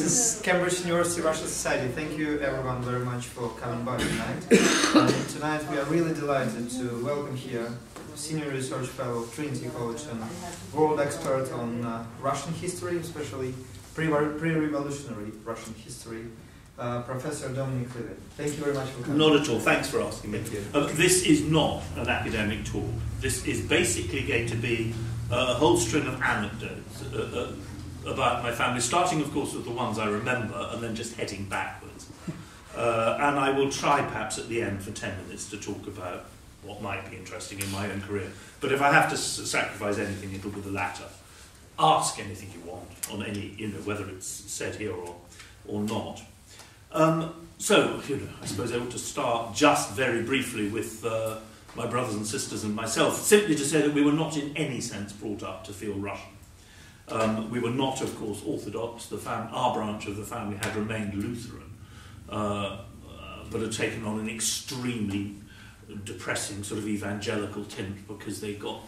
is Cambridge University Russia Society. Thank you everyone very much for coming by tonight. Tonight we are really delighted to welcome here Senior Research Fellow of Trinity College and world expert on Russian history, especially pre-revolutionary Russian history, Professor Dominic Lieven. Thank you very much for coming. Not at all. Thanks for asking me. This is not an academic talk. This is basically going to be a whole string of anecdotes about my family, starting, of course, with the ones I remember, and then just heading backwards. And I will try, perhaps, at the end for 10 minutes to talk about what might be interesting in my own career. But if I have to sacrifice anything, it'll be the latter. Ask anything you want on any, whether it's said here or not. So, I suppose I ought to start just very briefly with my brothers and sisters and myself, simply to say that we were not in any sense brought up to feel Russian. We were not, of course, Orthodox. Our branch of the family had remained Lutheran, but had taken on an extremely depressing sort of evangelical tint because they got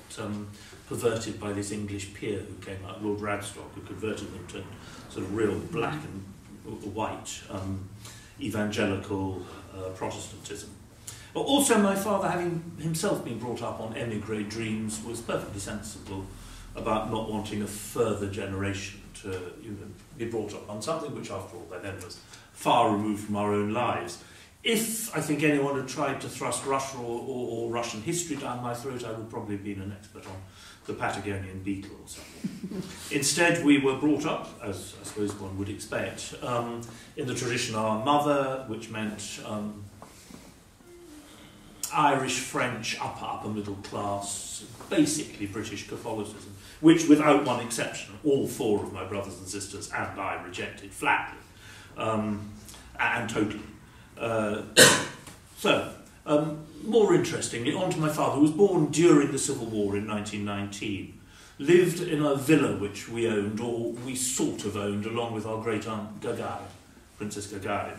perverted by this English peer who came out, Lord Radstock, who converted them to sort of real black and white evangelical Protestantism. But also my father, having himself been brought up on émigré dreams, was perfectly sensible about not wanting a further generation to be brought up on something which, after all, by then was far removed from our own lives. If I think anyone had tried to thrust Russia or Russian history down my throat, I would probably have been an expert on the Patagonian beetle or something. Instead, we were brought up, as I suppose one would expect, in the tradition of our mother, which meant Irish, French, upper middle class, basically British Catholicism, which, without one exception, all four of my brothers and sisters and I rejected flatly and totally. More interestingly, on to my father, who was born during the Civil War in 1919, lived in a villa which we owned, or we sort of owned, along with our great-aunt Gagarin, Princess Gagarin,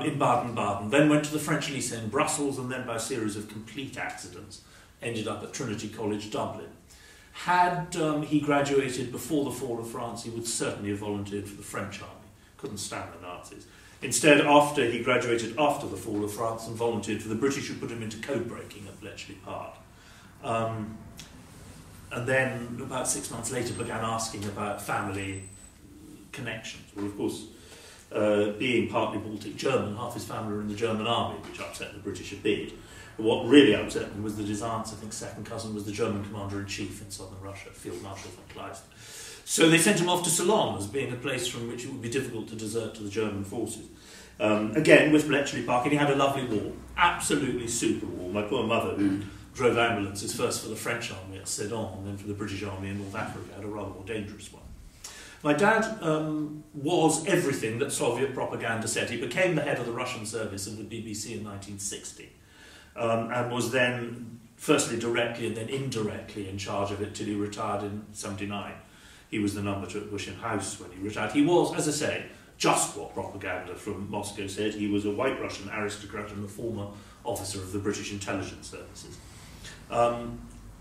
in Baden-Baden, then went to the French Lycée in Brussels, and then by a series of complete accidents ended up at Trinity College, Dublin. Had he graduated before the fall of France, he would certainly have volunteered for the French army. Couldn't stand the Nazis. Instead, after he graduated after the fall of France and volunteered for the British, who put him into code breaking at Bletchley Park. And then, about 6 months later, began asking about family connections. Well, of course, being partly Baltic German, half his family were in the German army, which upset the British a bit. But what really upset me was that his aunt's, I think, second cousin was the German commander-in-chief in southern Russia, Field Marshal von Kleist. So they sent him off to Ceylon as being a place from which it would be difficult to desert to the German forces. Again, with Bletchley Park, and he had a lovely war, absolutely super war. My poor mother, who drove ambulances first for the French army at Sedan and then for the British army in North Africa, had a rather more dangerous one. My dad was everything that Soviet propaganda said. He became the head of the Russian service of the BBC in 1960 and was then, firstly directly and then indirectly in charge of it till he retired in 1979. He was the number two at Bush House when he retired. He was, as I say, just what propaganda from Moscow said. He was a white Russian aristocrat and a former officer of the British intelligence services.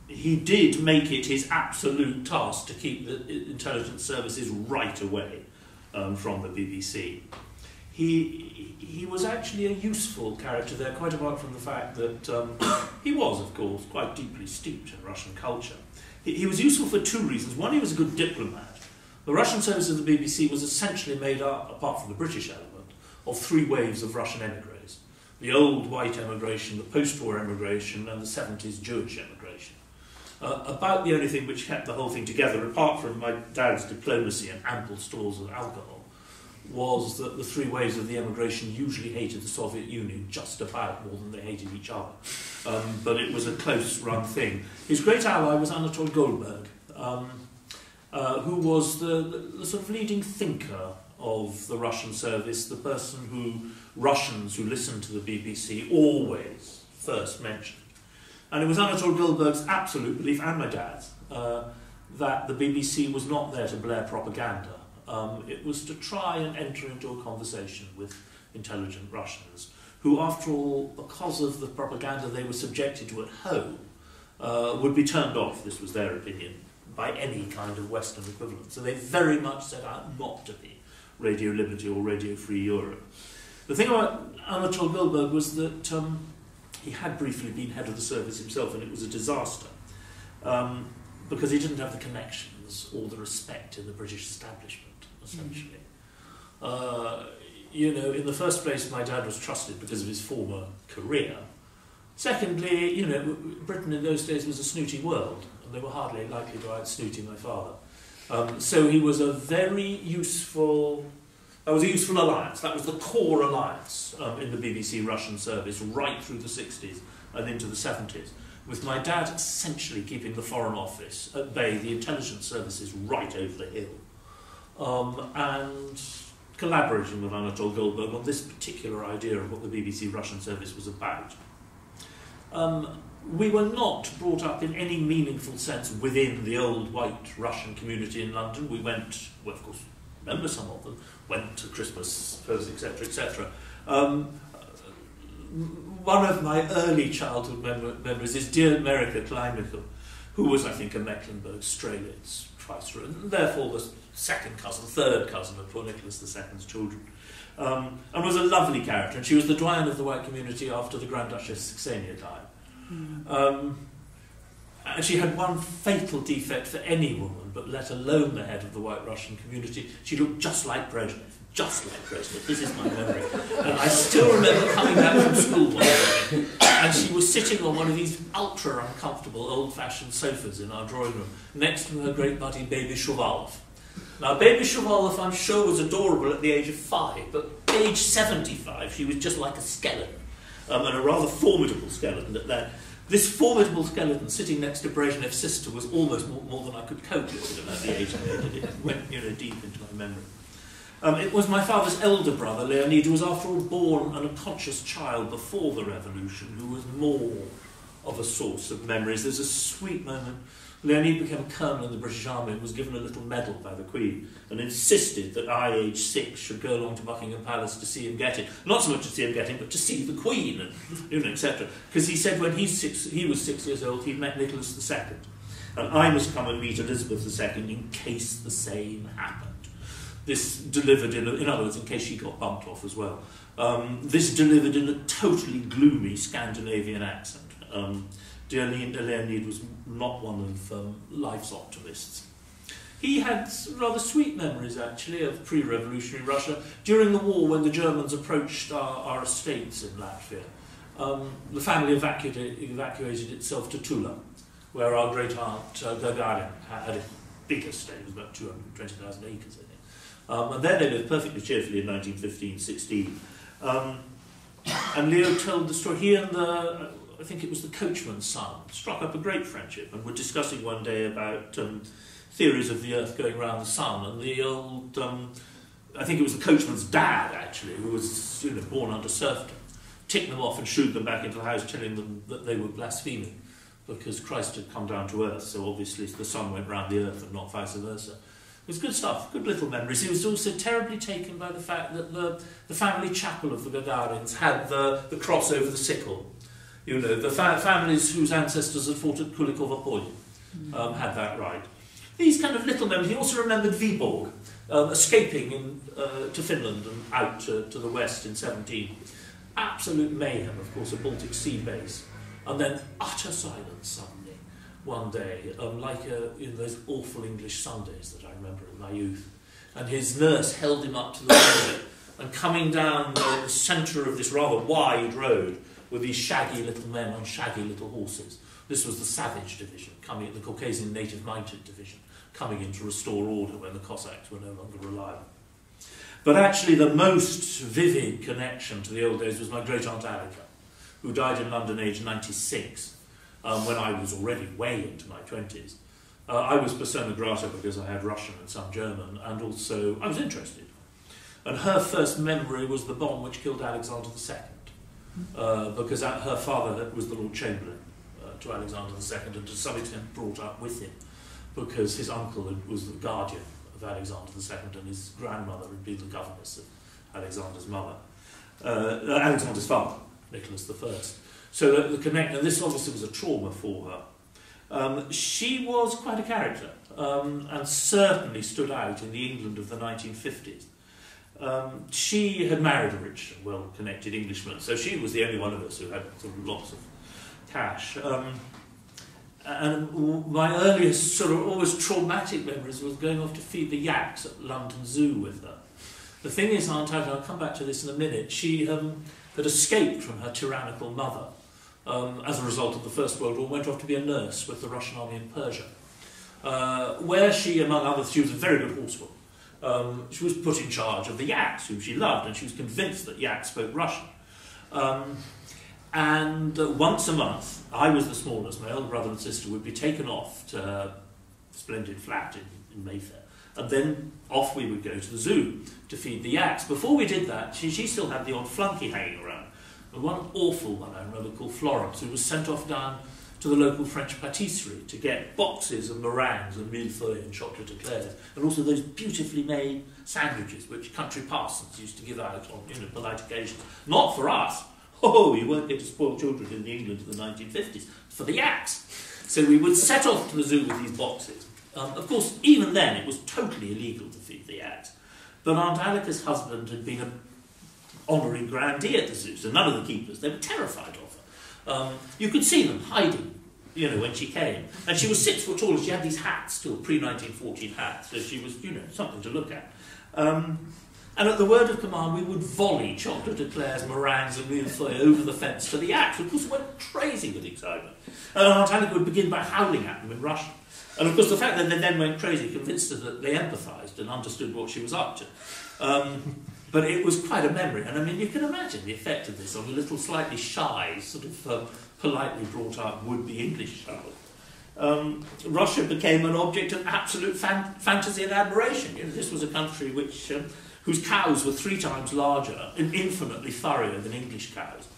He did make it his absolute task to keep the intelligence services right away from the BBC. He was actually a useful character there, quite apart from the fact that he was, of course, quite deeply steeped in Russian culture. He was useful for two reasons. One, he was a good diplomat. The Russian service of the BBC was essentially made up, apart from the British element, of three waves of Russian emigres. The old white emigration, the post-war emigration, and the 70s Jewish emigration. About the only thing which kept the whole thing together, apart from my dad's diplomacy and ample stores of alcohol, was that the three waves of the emigration usually hated the Soviet Union just about more than they hated each other. But it was a close-run thing. His great ally was Anatol Goldberg, who was the sort of leading thinker of the Russian service, the person who Russians who listened to the BBC always first mentioned. And it was Anatol Goldberg's absolute belief, and my dad's, that the BBC was not there to blare propaganda. It was to try and enter into a conversation with intelligent Russians, who, after all, because of the propaganda they were subjected to at home, would be turned off, this was their opinion, by any kind of Western equivalent. So they very much set out not to be Radio Liberty or Radio Free Europe. The thing about Anatol Goldberg was that he had briefly been head of the service himself, and it was a disaster because he didn't have the connections or the respect in the British establishment, essentially. You know, in the first place, my dad was trusted because of his former career. Secondly, you know, Britain in those days was a snooty world, and they were hardly likely to out-snooty my father. So he was a very useful... That was a useful alliance. That was the core alliance in the BBC Russian service right through the 60s and into the 70s, with my dad essentially keeping the Foreign Office at bay, the intelligence services right over the hill, and collaborating with Anatol Goldberg on this particular idea of what the BBC Russian service was about. We were not brought up in any meaningful sense within the old white Russian community in London. We went, well, of course, remember some of them, went to Christmas fairs, etc., etc. One of my early childhood memories is dear America Kleinmichel, who was, I think, a Mecklenburg-Strelitz Schweitzer, and therefore the second cousin, third cousin of poor Nicholas II's children, and was a lovely character. And she was the doyen of the white community after the Grand Duchess Ksenia died. And she had one fatal defect for any woman, but let alone the head of the white Russian community. She looked just like Brezhnev. Just like Brezhnev. This is my memory. And I still remember coming back from school one day, and she was sitting on one of these ultra uncomfortable old-fashioned sofas in our drawing room, next to her great buddy Baby Shuvalov. Now, Baby Shuvalov, I'm sure, was adorable at the age of 5, but age 75, she was just like a skeleton, and a rather formidable skeleton at that. This formidable skeleton sitting next to Brezhnev's sister was almost more than I could cope with at the age I did. It went, you know, deep into my memory. It was my father's elder brother, Leonid, who was after all born and a conscious child before the revolution, who was more of a source of memories. There's a sweet moment. Leonid became a colonel in the British Army and was given a little medal by the Queen and insisted that I, aged 6, should go along to Buckingham Palace to see him get it. Not so much to see him get it, but to see the Queen, and, you know, etc. Because he said when he was 6 years old, he'd met Nicholas II. And I must come and meet Elizabeth II in case the same happened. This delivered in other words, in case she got bumped off as well. This delivered in a totally gloomy Scandinavian accent. Dear Leonid was not one of life's optimists. He had rather sweet memories, actually, of pre-revolutionary Russia. During the war, when the Germans approached our estates in Latvia, the family evacuated itself to Tula, where our great-aunt Gagarin had a big estate. It was about 220,000 acres, I think. And there they lived perfectly cheerfully in 1915-16. And Leo told the story. He and I think it was the coachman's son, struck up a great friendship and were discussing one day about theories of the Earth going around the sun. And the old, I think it was the coachman's dad, actually, who was, you know, born under serfdom, ticked them off and shooed them back into the house, telling them that they were blaspheming because Christ had come down to Earth, so obviously the sun went round the Earth and not vice versa. It was good stuff, good little memories. He was also terribly taken by the fact that the family chapel of the Gagarins had the cross over the sickle. You know, the families whose ancestors had fought at Kulikova Pole had that right. These kind of little memories. He also remembered Viborg, escaping to Finland and out to the west in 17. Absolute mayhem, of course, a Baltic Sea base. And then utter silence suddenly. One day, like in those awful English Sundays that I remember in my youth. And his nurse held him up to the window, and coming down the centre of this rather wide road were these shaggy little men on shaggy little horses. This was the Savage Division, the Caucasian Native Mounted Division, coming in to restore order when the Cossacks were no longer reliable. But actually the most vivid connection to the old days was my great-aunt Alika, who died in London aged 96. When I was already way into my 20s. I was persona grata because I had Russian and some German, and also I was interested. And her first memory was the bomb which killed Alexander II, because her father was the Lord Chamberlain to Alexander II, and to some extent brought up with him, because his uncle was the guardian of Alexander II, and his grandmother had been the governess of Alexander's mother, Alexander's father, Nicholas I. So the connection, this obviously was a trauma for her. She was quite a character, and certainly stood out in the England of the 1950s. She had married a rich and well-connected Englishman, so she was the only one of us who had sort of lots of cash. And my earliest sort of almost traumatic memories was going off to feed the yaks at London Zoo with her. The thing is, Aunt Anne, I'll come back to this in a minute, she had escaped from her tyrannical mother as a result of the First World War, went off to be a nurse with the Russian army in Persia, where she, among others, she was a very good horsewoman. She was put in charge of the yaks, whom she loved, and she was convinced that yaks spoke Russian. And once a month, I was the smallest, my elder brother and sister would be taken off to her splendid flat in Mayfair. And then off we would go to the zoo to feed the yaks. Before we did that, she still had the odd flunky hanging around. And one awful one I remember called Florence, who was sent off down to the local French patisserie to get boxes of meringues and millefeuille and chocolate eclairs, and also those beautifully made sandwiches which country parsons used to give out on polite occasions. Not for us. Oh, you weren't going to spoil children in the England of the 1950s. For the yaks. So we would set off to the zoo with these boxes. Of course, even then, it was totally illegal to feed the yaks. But Aunt Alica's husband had been an honouring grandee at the zoo, so none of the keepers, they were terrified of her. You could see them hiding, when she came. And she was 6 foot tall, and she had these hats, still pre-1914 hats, so she was, something to look at. And at the word of command, we would volley chocolate eclairs, meringues and millefeuille over the fence to the yaks. Of course, we went crazy with excitement. And Aunt Alica would begin by howling at them in Russian. And of course, the fact that they then went crazy convinced her that they empathised and understood what she was up to. But it was quite a memory. And I mean, you can imagine the effect of this on a little slightly shy, sort of politely brought up would-be English child. Russia became an object of absolute fantasy and admiration. This was a country whose cows were 3 times larger and infinitely furrier than English cows.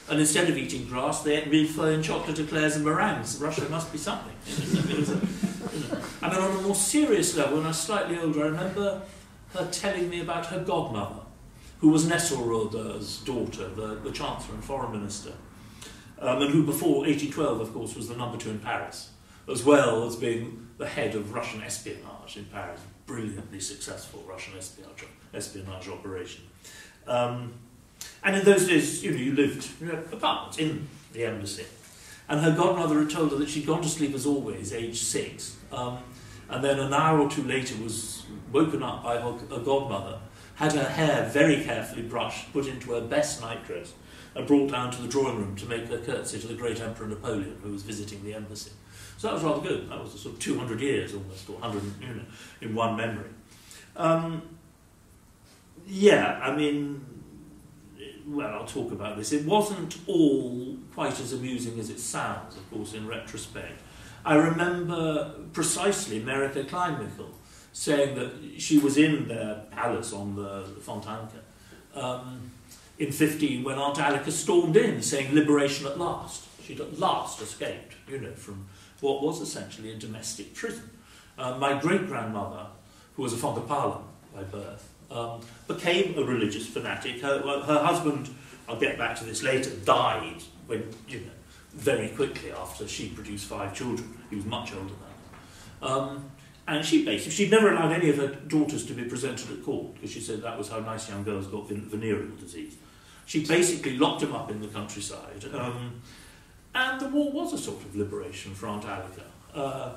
And instead of eating grass, they ate millefeuille and chocolate eclairs and meringues. Russia must be something. I mean, on a more serious level, when I was slightly older, I remember her telling me about her godmother, who was Nesselroder's daughter, the Chancellor and Foreign Minister, and who before 1812, of course, was the number 2 in Paris, as well as being the head of Russian espionage in Paris, brilliantly successful Russian espionage operation. And in those days, you lived in apartments in the embassy. And her godmother had told her that she'd gone to sleep as always, aged 6, and then an hour or 2 later was woken up by her godmother, had her hair very carefully brushed, put into her best nightdress, and brought down to the drawing room to make her curtsy to the great Emperor Napoleon, who was visiting the embassy. So that was rather good. That was a sort of 200 years almost, or 100, in one memory. Yeah, I mean, well, I'll talk about this. It wasn't all quite as amusing as it sounds, of course, in retrospect. I remember precisely Merike Kleinmichel saying that she was in their palace on the Fontanka in 15 when Aunt Alica stormed in saying liberation at last. She'd at last escaped, from what was essentially a domestic prison. My great-grandmother, who was a von der Palen by birth, became a religious fanatic. Her husband, I'll get back to this later, died when, very quickly after she produced 5 children. He was much older than her. And she'd never allowed any of her daughters to be presented at court because she said that was how nice young girls got venereal disease. She basically locked him up in the countryside. And the war was a sort of liberation for Aunt Alica.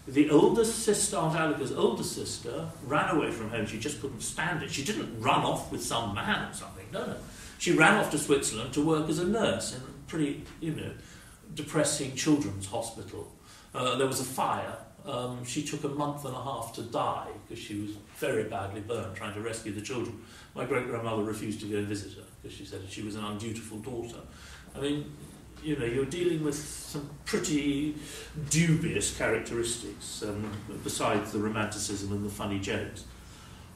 The oldest sister, Aunt Alica's oldest sister, ran away from home. She just couldn't stand it. She didn't run off with some man or something. No. She ran off to Switzerland to work as a nurse in a pretty, depressing children's hospital. There was a fire. She took a month and a half to die because she was very badly burned trying to rescue the children. My great-grandmother refused to go and visit her because she said she was an undutiful daughter. I mean, you're dealing with some pretty dubious characteristics, besides the romanticism and the funny jokes.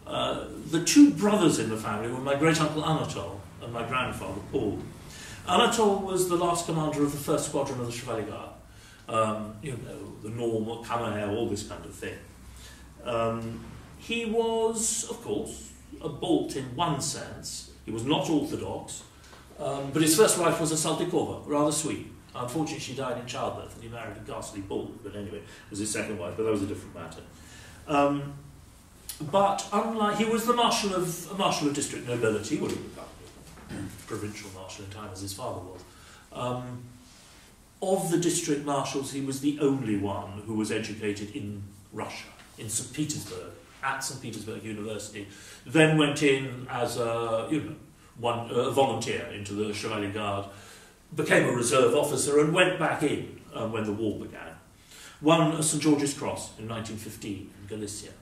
The 2 brothers in the family were my great-uncle Anatole and my grandfather, Paul. Anatole was the last commander of the 1st Squadron of the Chevalier Guard. The normal, Kammerherr, all this kind of thing. He was, of course, a Balt in one sense. He was not orthodox. But his first wife was a Saltykova, rather sweet. Unfortunately, she died in childbirth, and he married a ghastly Balt. But anyway, it was his second wife, but that was a different matter. but unlike, he was a marshal of district nobility, well, he was a provincial marshal in time as his father was. Of the district marshals, he was the only one who was educated in Russia, in St. Petersburg, at St. Petersburg University, then went in as a volunteer into the Chevalier Guard, became a reserve officer and went back in when the war began. Won St. George's Cross in 1915 in Galicia,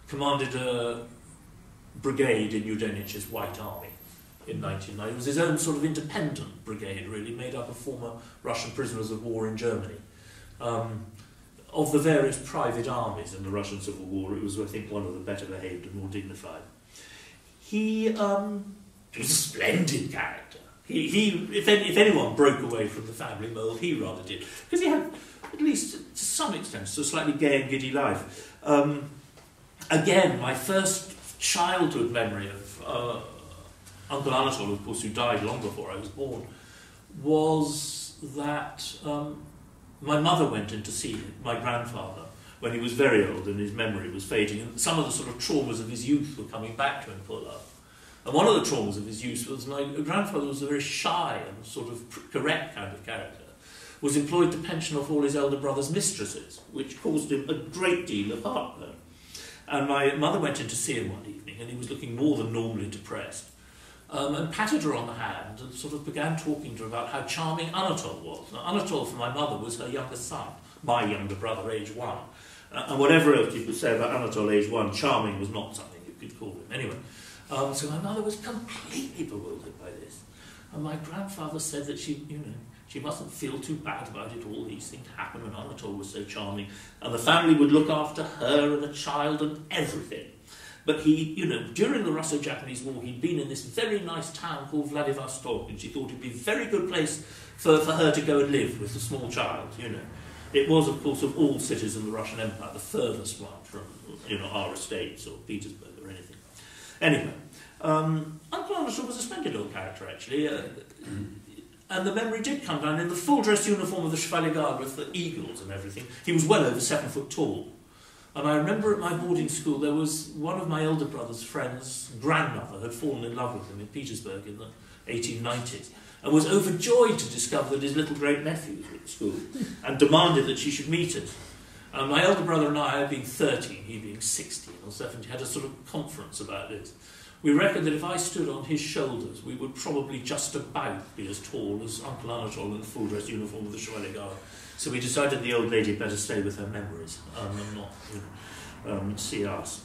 commanded a brigade in Udenich's White Army in 1990. It was his own sort of independent brigade, really, made up of former Russian prisoners of war in Germany. Of the various private armies in the Russian Civil War, it was, I think, one of the better behaved and more dignified. He was a splendid character. If anyone broke away from the family mould, he rather did. Because he had, at least to some extent, a slightly gay and giddy life. Again, my first childhood memory of Uncle Anatole, of course, who died long before I was born, was that my mother went in to see my grandfather when he was very old and his memory was fading, and some of the sort of traumas of his youth were coming back to him full of. And one of the traumas of his youth was my grandfather was a very shy and sort of correct kind of character, was employed to pension off all his elder brother's mistresses, which caused him a great deal of heartburn. And my mother went in to see him one evening, and he was looking more than normally depressed. And patted her on the hand and sort of began talking to her about how charming Anatole was. Now, Anatole, for my mother, was her younger son, my younger brother, age 1. And whatever else you could say about Anatole, age 1, charming was not something you could call him. Anyway, so my mother was completely bewildered by this. And my grandfather said that she mustn't feel too bad about it. All these things happened when Anatole was so charming. And the family would look after her and the child and everything. But he, during the Russo-Japanese War, he'd been in this very nice town called Vladivostok, and she thought it'd be a very good place for her to go and live with a small child, It was, of course, of all cities in the Russian Empire, the furthest one from, our estates or Petersburg or anything. Anyway, Uncle Anatole was a splendid old character, actually, and the memory did come down in the full-dress uniform of the Chevalier Guard with the eagles and everything. He was well over 7 foot tall. And I remember at my boarding school, there was one of my elder brother's friends' grandmother had fallen in love with him in Petersburg in the 1890s, and was overjoyed to discover that his little great-nephew was at school, and demanded that she should meet us. And my elder brother and I, being 13, he being 16 or 17, had a sort of conference about this. We reckoned that if I stood on his shoulders, we would probably just about be as tall as Uncle Anatole in the full-dress uniform of the Chevalier Guard. So we decided the old lady had better stay with her memories and not see us.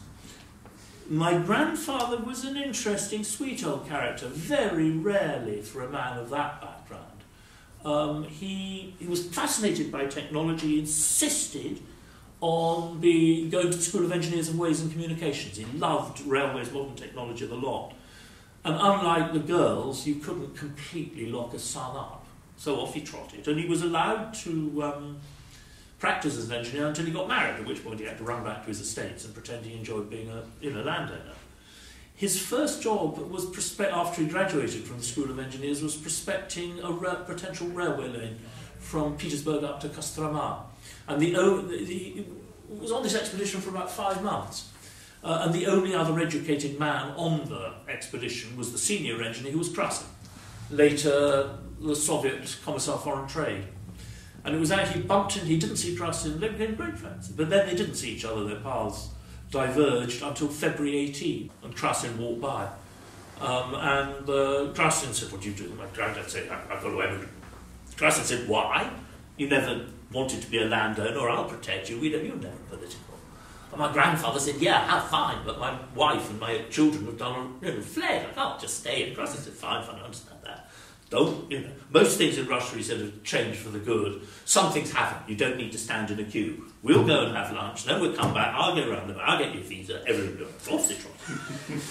My grandfather was an interesting, sweet old character, very rarely for a man of that background. He was fascinated by technology, insisted on going to the School of Engineers and Ways and Communications. He loved railways, modern technology, the lot. And unlike the girls, you couldn't completely lock a son up. So off he trotted, and he was allowed to practice as an engineer until he got married, at which point he had to run back to his estates and pretend he enjoyed being a landowner. His first job was, after he graduated from the School of Engineers, was prospecting a potential railway line from Petersburg up to Kostroma. And he was on this expedition for about 5 months. And the only other educated man on the expedition was the senior engineer, who was Krasin, later the Soviet Commissar for Foreign Trade. And it was actually bumped in, he didn't see Krasin, they became great friends. But then they didn't see each other, their paths diverged until February 18, and Krasin walked by. And Krasin said, "What do you do?" My granddad said, "I've got to emigrate." Krasin said, "Why? You never wanted to be a landowner, I'll protect you, you're never political." And my grandfather said, "Yeah, how fine, but my wife and my children have fled, I can't just stay." And Krasin said, fine, I understand that. Most things in Russia, he said, have changed for the good. Some things haven't. You don't need to stand in a queue. We'll go and have lunch, then we'll come back, I'll go round the back, I'll get your visa, everything will go off the trot.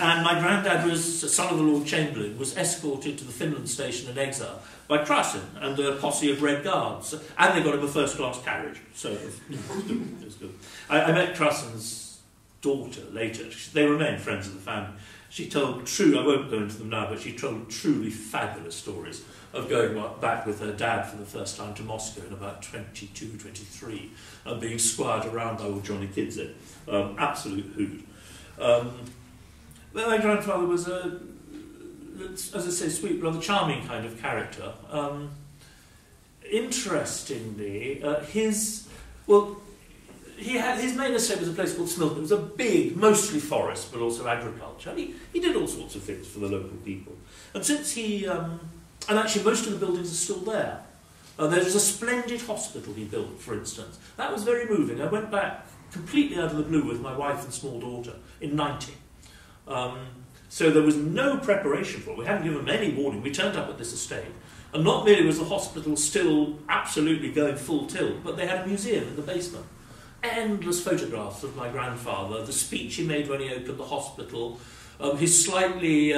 And my granddad was, son of the Lord Chamberlain, was escorted to the Finland station in exile by Krasin and a posse of Red Guards. And they got him a first-class carriage. So it was good. I met Krasin's daughter later. They remained friends of the family. She told I won't go into them now, but she told truly fabulous stories of going back with her dad for the first time to Moscow in about 22, 23, and being squired around by old Johnny Kidze. Absolute hoot. But my grandfather was as I say, sweet, rather charming kind of character. Interestingly, his main estate was a place called Smilton. It was a big, mostly forest, but also agriculture. And he did all sorts of things for the local people. And since and actually most of the buildings are still there. There's a splendid hospital he built, for instance. That was very moving. I went back completely out of the blue with my wife and small daughter in '90. So there was no preparation for it. We hadn't given them any warning. We turned up at this estate. And not merely was the hospital still absolutely going full tilt, but they had a museum in the basement. Endless photographs of my grandfather, the speech he made when he opened the hospital, his slightly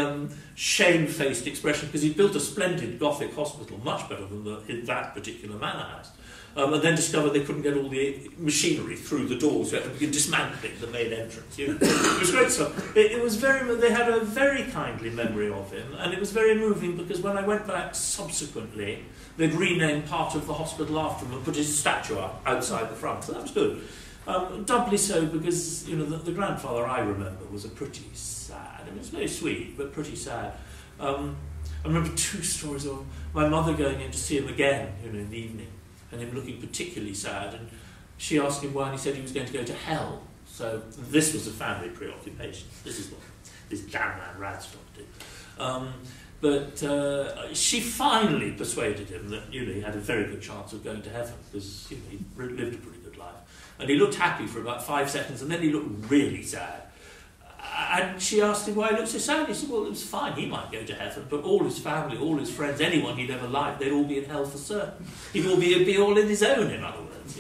shamefaced expression, because he'd built a splendid Gothic hospital, much better than that particular manor house, and then discovered they couldn't get all the machinery through the doors. You had to begin dismantling the main entrance. You know? It was great stuff. They had a very kindly memory of him, and it was very moving because when I went back subsequently, they'd renamed part of the hospital after him and put his statue up outside the front. So that was good. Doubly so because the grandfather I remember was a pretty sad. It was very sweet, but pretty sad. I remember 2 stories of my mother going in to see him again, in the evening, and him looking particularly sad. And she asked him why, and he said he was going to go to hell. So this was a family preoccupation. This is what this damn man Radstock did. But she finally persuaded him that he had a very good chance of going to heaven because he lived a pretty good life. And he looked happy for about 5 seconds, and then he looked really sad. And she asked him why he looked so sad. He said, well, it was fine, he might go to heaven, but all his family, all his friends, anyone he'd ever liked, they'd all be in hell for certain. He'd all be all in his own, in other words.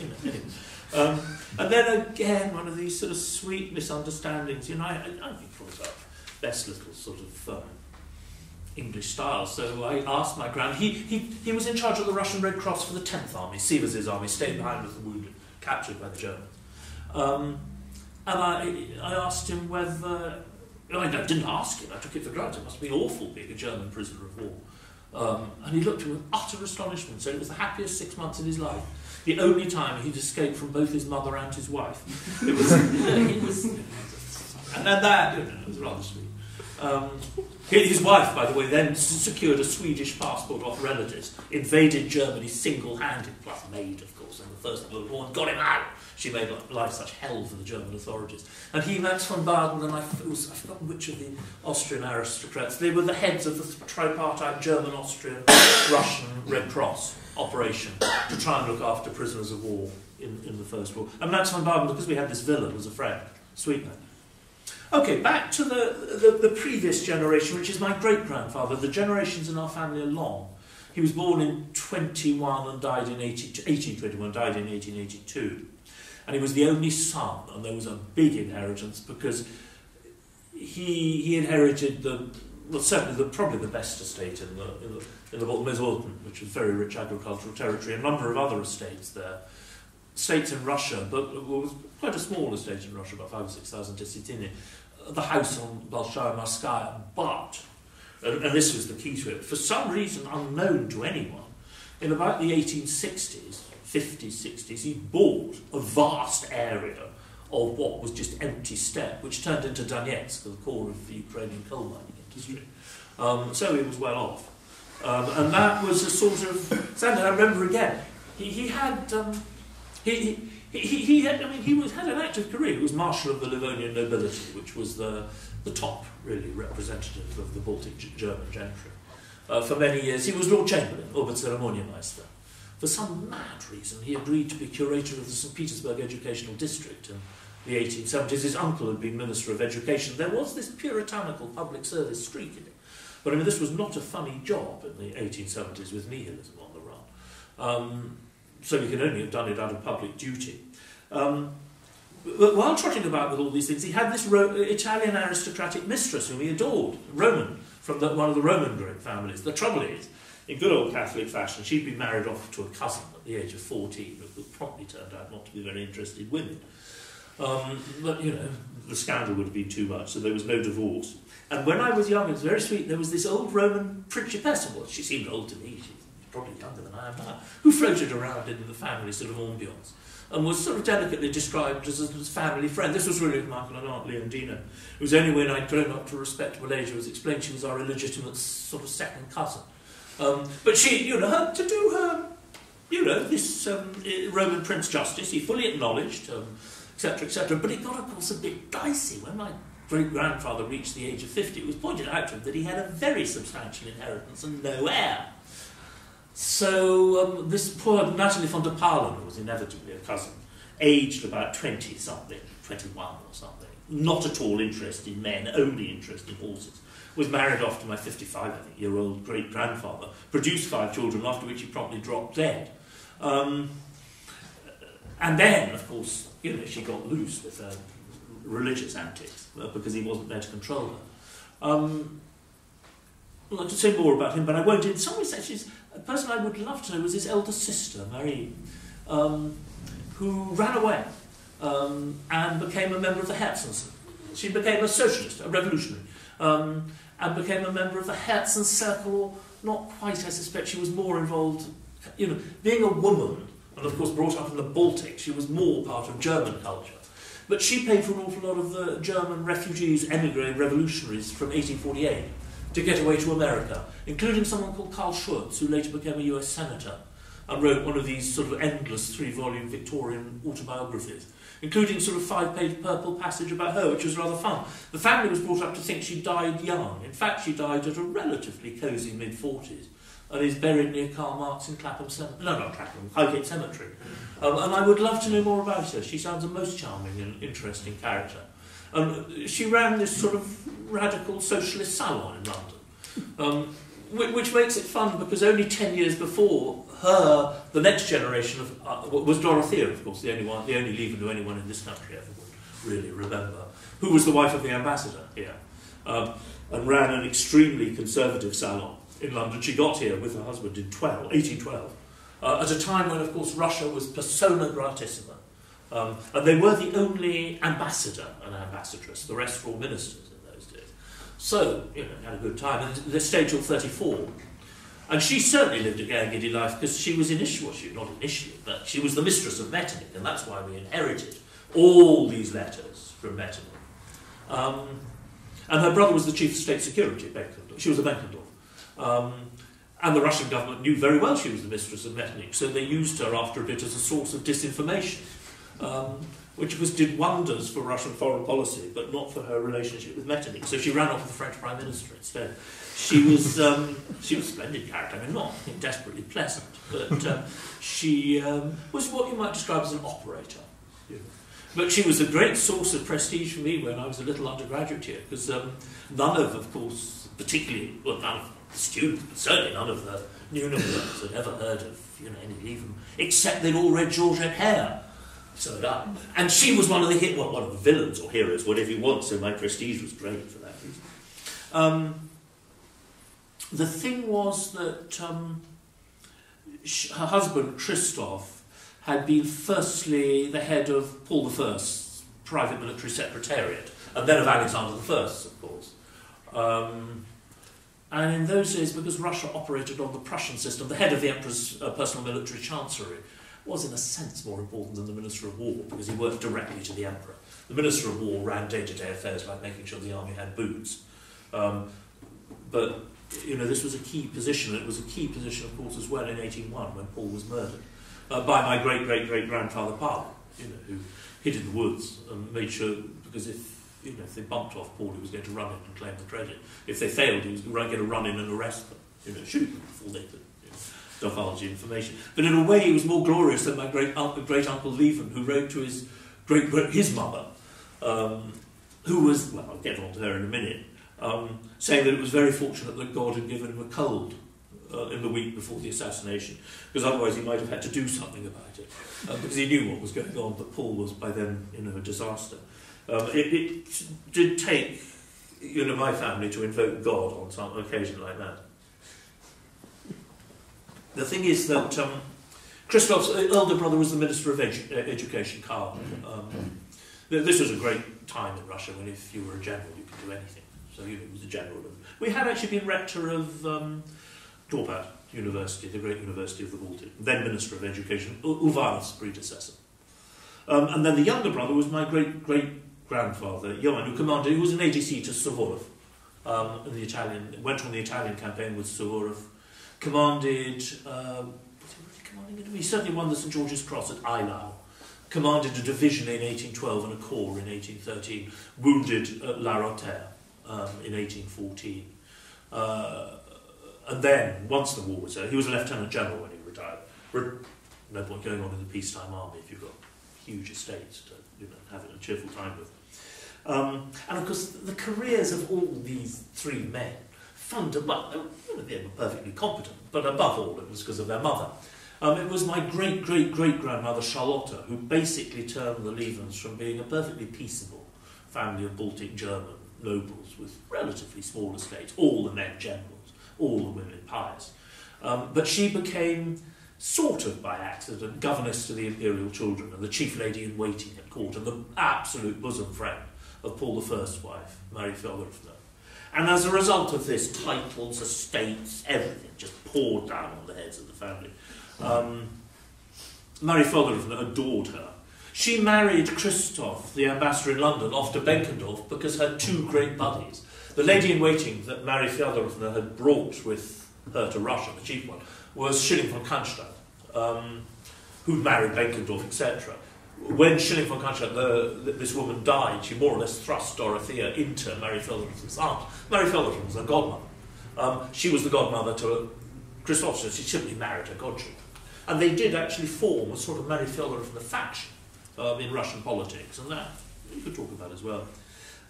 And then again, one of these sort of sweet misunderstandings. I think it was our best little sort of English style. So I asked my he was in charge of the Russian Red Cross for the 10th Army, Sievers's army, stayed behind with the wounded, captured by the Germans. And I asked him whether... I didn't ask him, I took it for granted. It must have been awful being a German prisoner of war. And he looked at me with utter astonishment, said it was the happiest 6 months of his life. The only time he'd escaped from both his mother and his wife. It was... and that, it was rather sweet. His wife, by the way, then secured a Swedish passport off relatives, invaded Germany single-handed, plus maid, of course, in the First World War, and got him out. She made life such hell for the German authorities. And he, Max von Baden, and I've forgotten which of the Austrian aristocrats, they were the heads of the tripartite German-Austrian-Russian Red Cross operation to try and look after prisoners of war in the First War. And Max von Baden, because we had this villa, was a friend. Sweet man. Okay, back to the previous generation, which is my great-grandfather. The generations in our family are long. He was born in 1821 and died in 1882. And he was the only son, and there was a big inheritance because he inherited probably the best estate in the Mesorten, which was very rich agricultural territory, a number of other estates there. Estates in Russia, but it was quite a small estate in Russia, about 5,000 or 6,000 desitini. The house on Bolshaya Morskaya, but, and this was the key to it, for some reason unknown to anyone, in about the 1860s, 50s, 60s, he bought a vast area of what was just empty steppe, which turned into Donetsk, the core of the Ukrainian coal mining industry. So he was well off. And that was a sort of standard. I remember again, he had an active career. He was Marshal of the Livonian nobility, which was the top, really, representative of the Baltic German gentry. For many years, he was Lord Chamberlain, Oberzeremonienmeister. For some mad reason, he agreed to be curator of the St. Petersburg Educational District in the 1870s. His uncle had been Minister of Education. There was this puritanical public service streak in it. But this was not a funny job in the 1870s with nihilism on the run. So he could only have done it out of public duty. But while trotting about with all these things, he had this Italian aristocratic mistress whom he adored, Roman, from one of the Roman great families. The trouble is, in good old Catholic fashion, she'd been married off to a cousin at the age of 14, who promptly turned out not to be very interested in women. But, the scandal would have been too much, so there was no divorce. And when I was young, it was very sweet, there was this old Roman principessa. Well, she seemed old to me, she was probably younger than I am now, who floated around in the family sort of ambiance and was sort of delicately described as a family friend. This was really with Michael and Aunt Lieven. It was only when I'd grown up to a respectable age it was explained she was our illegitimate sort of second cousin. But she, to do her, this Roman Prince Justice, he fully acknowledged, etc., etc. But it got, of course, a bit dicey. When my great-grandfather reached the age of 50, it was pointed out to him that he had a very substantial inheritance and no heir. So this poor Natalie von der Pahlen, who was inevitably a cousin, aged about 20-something, 21 or something, not at all interested in men, only interested in horses, was married off to my 55-year-old great-grandfather, produced 5 children, after which he promptly dropped dead. And then, of course, she got loose with her religious antics, because he wasn't there to control her. I'd like to say more about him, but I won't. In some respects, she's a person I would love to know was his elder sister, Marie, who ran away and became a member of the Herzens. She became a socialist, a revolutionary, and became a member of the Herzen Circle, or not quite, I suspect. She was more involved, being a woman, and of course brought up in the Baltic, she was more part of German culture. But she paid for an awful lot of the German refugees, emigre revolutionaries from 1848 to get away to America, including someone called Carl Schurz, who later became a US senator and wrote one of these sort of endless 3-volume Victorian autobiographies, including sort of 5-page purple passage about her, which was rather fun. The family was brought up to think she died young. In fact, she died at a relatively cosy mid-40s and is buried near Karl Marx in Clapham Cemetery. No, not Clapham, Highgate Cemetery. And I would love to know more about her. She sounds a most charming and interesting character. She ran this sort of radical socialist salon in London, which makes it fun because only 10 years before her, the next generation was Dorothea, of course, the only Lieven who anyone in this country ever would really remember, who was the wife of the ambassador here, and ran an extremely conservative salon in London. She got here with her husband in 1812, at a time when, of course, Russia was persona gratissima. And they were the only ambassador and ambassadress. The rest were all ministers in those days. So, had a good time. And they stayed till 34. And she certainly lived a gay and giddy life because she was but she was the mistress of Metternich, and that's why we inherited all these letters from Metternich. And her brother was the chief of state security at Benkendorf. She was a Benkendorf. And the Russian government knew very well she was the mistress of Metternich, so they used her after a bit as a source of disinformation. Which did wonders for Russian foreign policy, but not for her relationship with Metternich. So she ran off with the French Prime Minister instead. She was a splendid character. I mean, not desperately pleasant, but she was what you might describe as an operator. But she was a great source of prestige for me when I was a little undergraduate here, because none of course, particularly, well, none of the students, but certainly none of the Nunavers had ever heard of any Lieven, except they'd all read Georgette Hare. So had I. And she was one of the villains or heroes, whatever you want, so my prestige was great for that reason. The thing was that her husband, Christoph, had been firstly the head of Paul I's private military secretariat, and then of Alexander I's, of course. And in those days, because Russia operated on the Prussian system, the head of the Emperor's personal military chancellery was in a sense more important than the Minister of War, because he worked directly to the Emperor. The Minister of War ran day-to-day affairs like making sure the army had boots. But, this was a key position. It was a key position, of course, as well in 1801 when Paul was murdered by my great-great-great-grandfather Paul, who hid in the woods and made sure, because if they bumped off Paul, he was going to run in and claim the credit. If they failed, he was going to run in and arrest them, shoot them before they could divulge the information. But in a way, he was more glorious than my great-uncle Lieven, who wrote to his mother, who was, well, I'll get on to her in a minute, saying that it was very fortunate that God had given him a cold in the week before the assassination, because otherwise he might have had to do something about it, because he knew what was going on, but Paul was by then, a disaster. It did take, my family to invoke God on some occasion like that. The thing is that Christoph's elder brother was the Minister of Education, Karl. This was a great time in Russia when if you were a general you could do anything. So he was a general. We had actually been rector of Dorpat, University, the great University of the Baltic, then Minister of Education, Uvarov's predecessor. And then the younger brother was my great-great-grandfather, Johan, who was an ADC to Suvorov, in the Italian, went on the Italian campaign with Suvorov, commanded, he certainly won the St George's Cross at Eylau, commanded a division in 1812 and a corps in 1813, wounded at La Rotere in 1814. And then, once the war was over, he was a lieutenant general when he retired. No point going on in the peacetime army if you've got huge estates to have a cheerful time with. And of course, the careers of all these three men, they were perfectly competent, but above all, it was because of their mother. It was my great-great-great-grandmother, Charlotte, who basically turned the Lievens from being a perfectly peaceable family of Baltic German nobles with relatively small estates, all the men generals, all the women pious. But she became, sort of by accident, governess to the imperial children and the chief lady in waiting at court and the absolute bosom friend of Paul I's wife, Marie Fyodorovna. And as a result of this, titles, estates, everything just poured down on the heads of the family. Marie Fyodorovna adored her. She married Christoph, the ambassador in London, off to Benkendorf because her two great buddies, the lady in waiting that Marie Fyodorovna had brought with her to Russia, the chief one, was Schilling von Cannstatt, who'd married Benkendorf, etc. When Schilling von Cannstatt, this woman died, she more or less thrust Dorothea into Marie Fyodorovna's aunt. Marie Fyodorovna was her godmother. She was the godmother to Christoph, so she simply married her godchildren. And they did actually form a sort of Marie Fyodorovna faction in Russian politics, and that you could talk about as well.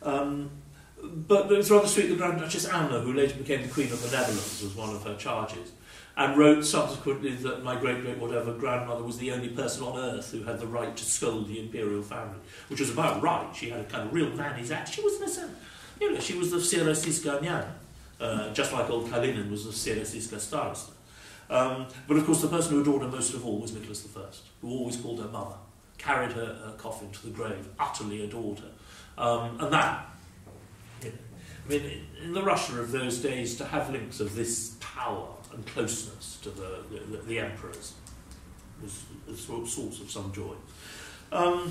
But it was rather sweet, the Grand Duchess Anna, who later became the Queen of the Netherlands, was one of her charges, and wrote subsequently that my great-great-whatever grandmother was the only person on earth who had the right to scold the imperial family, which was about right. She had a kind of real nanny's act. She was, in a sense, she was the Sierosiska Nyana, just like old Kalinin was the Sierosiska Starosta. But of course, the person who adored her most of all was Nicholas I, who always called her mother, carried her coffin to the grave, utterly adored her. And that, in the Russia of those days, to have links of this power and closeness to the emperors was a source of some joy. I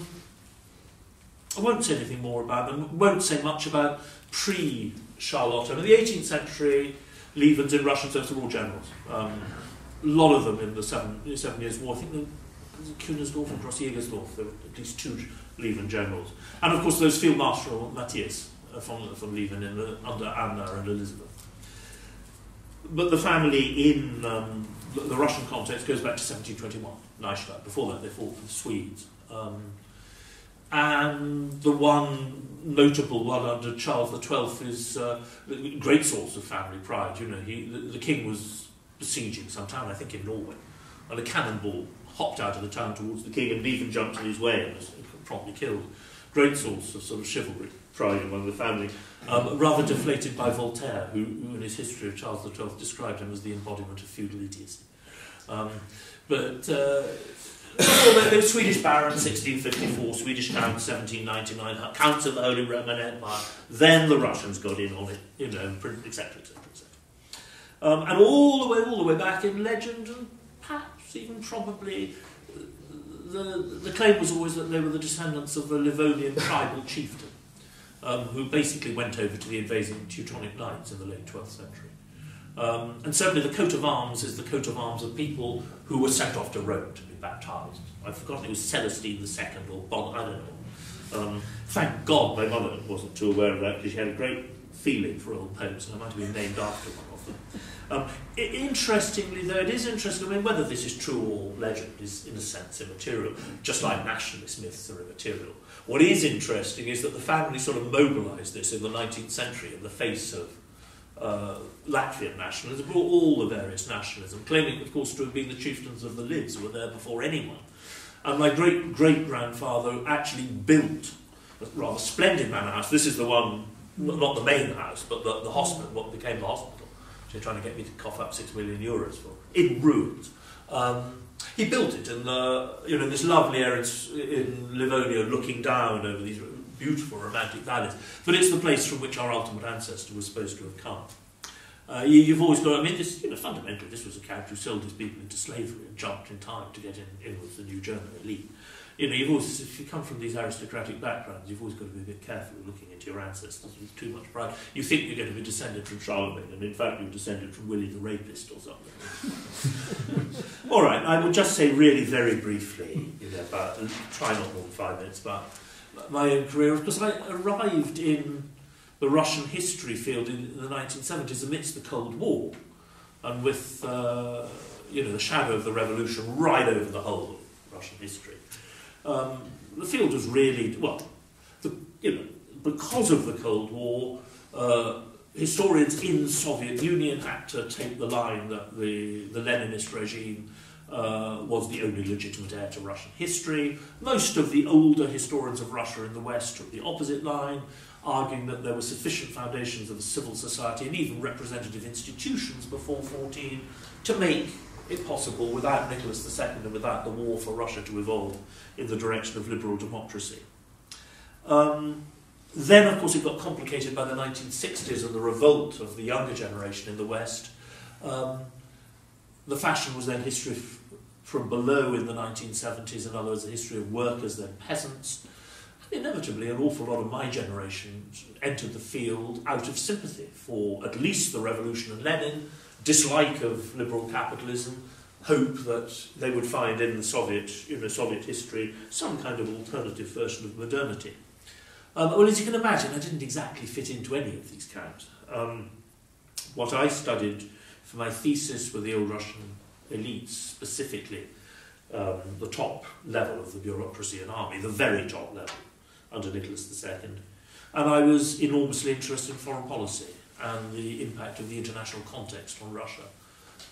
won't say anything more about them, won't say much about pre-Charlotte. In the 18th century, Lievens in Russian service were all generals. A lot of them in the Seven Years' War. I think Kunersdorf and Gross-Jägersdorf, there were at least two Lieven generals. And of course those Field Marshal Matthias from Lieven under Anna and Elizabeth. But the family in the Russian context goes back to 1721, Neustadt. Before that they fought for the Swedes. And the one notable one under Charles XII is a great source of family pride. The king was besieging some town, I think in Norway, and a cannonball hopped out of the town towards the king, and Lieven jumped in his way and was promptly killed. Great source of sort of chivalry, pride among the family. Rather deflated by Voltaire, who in his history of Charles XII described him as the embodiment of feudal idiocy. They were Swedish barons, 1654, Swedish counts, 1799, counts of the Holy Roman Empire. Then the Russians got in on it, etc., etc., etc. And all the way back in legend, and perhaps even probably, the claim was always that they were the descendants of a Livonian tribal chieftain, who basically went over to the invading Teutonic Knights in the late 12th century. And certainly the coat of arms is the coat of arms of people who were sent off to Rome to be baptised. I've forgotten, it was Celestine II or Bon, I don't know. Thank God my mother wasn't too aware of that, because she had a great feeling for old popes, and I might have been named after one of them. Interestingly, though, it is interesting, whether this is true or legend is, in a sense, immaterial, just like nationalist myths are immaterial. What is interesting is that the family sort of mobilised this in the 19th century in the face of Latvian nationalism, all the various nationalism, claiming, of course, to have been the chieftains of the Livs who were there before anyone. And my great-great-grandfather actually built a rather splendid manor house. This is the one, not the main house, but the hospital, what became the hospital, which they're trying to get me to cough up €6 million for, in ruins. He built it in in this lovely area in Livonia, looking down over these beautiful romantic valleys. But it's the place from which our ultimate ancestor was supposed to have come. You've always got, I mean, this, fundamentally, this was a character who sold his people into slavery and jumped in time to get in with the new German elite. You've always, if you come from these aristocratic backgrounds, you've always got to be a bit careful of looking into your ancestors with too much pride. You think you're going to be descended from Charlemagne, and in fact you're descended from Willie the Rapist or something. All right, I will just say really very briefly, about, try not more than 5 minutes, about my own career, because I arrived in the Russian history field in the 1970s amidst the Cold War, and with the shadow of the revolution right over the whole of Russian history. The field was really, because of the Cold War, historians in the Soviet Union had to take the line that the Leninist regime was the only legitimate heir to Russian history. Most of the older historians of Russia in the West took the opposite line, arguing that there were sufficient foundations of a civil society and even representative institutions before 14 to make it possible, without Nicholas II and without the war, for Russia to evolve in the direction of liberal democracy. Then, of course, it got complicated by the 1960s and the revolt of the younger generation in the West. The fashion was then history from below in the 1970s, in other words, the history of workers, then peasants. And inevitably, an awful lot of my generation entered the field out of sympathy for at least the revolution and Lenin, dislike of liberal capitalism, hope that they would find in the Soviet history some kind of alternative version of modernity. Well, as you can imagine, I didn't exactly fit into any of these camps. What I studied for my thesis were the old Russian elites, specifically the top level of the bureaucracy and army, the very top level under Nicholas II. And I was enormously interested in foreign policy and the impact of the international context on Russia,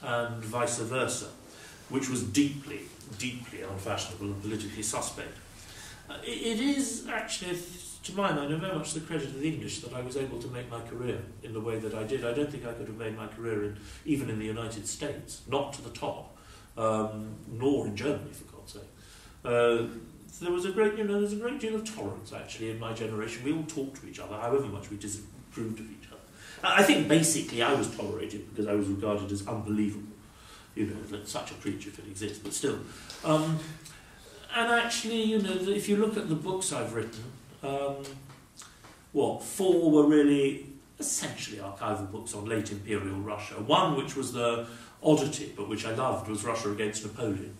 and vice versa, which was deeply, deeply unfashionable and politically suspect. It is actually, to my mind, very much the credit of the English that I was able to make my career in the way that I did. I don't think I could have made my career even in the United States, not to the top, nor in Germany, for God's sake. There was there's a great deal of tolerance actually in my generation. We all talked to each other, however much we disapproved of each other. I think basically I was tolerated because I was regarded as unbelievable, that such a creature could exist, but still. And actually, if you look at the books I've written, 4 were really essentially archival books on late imperial Russia. One, which was the oddity, but which I loved, was Russia Against Napoleon.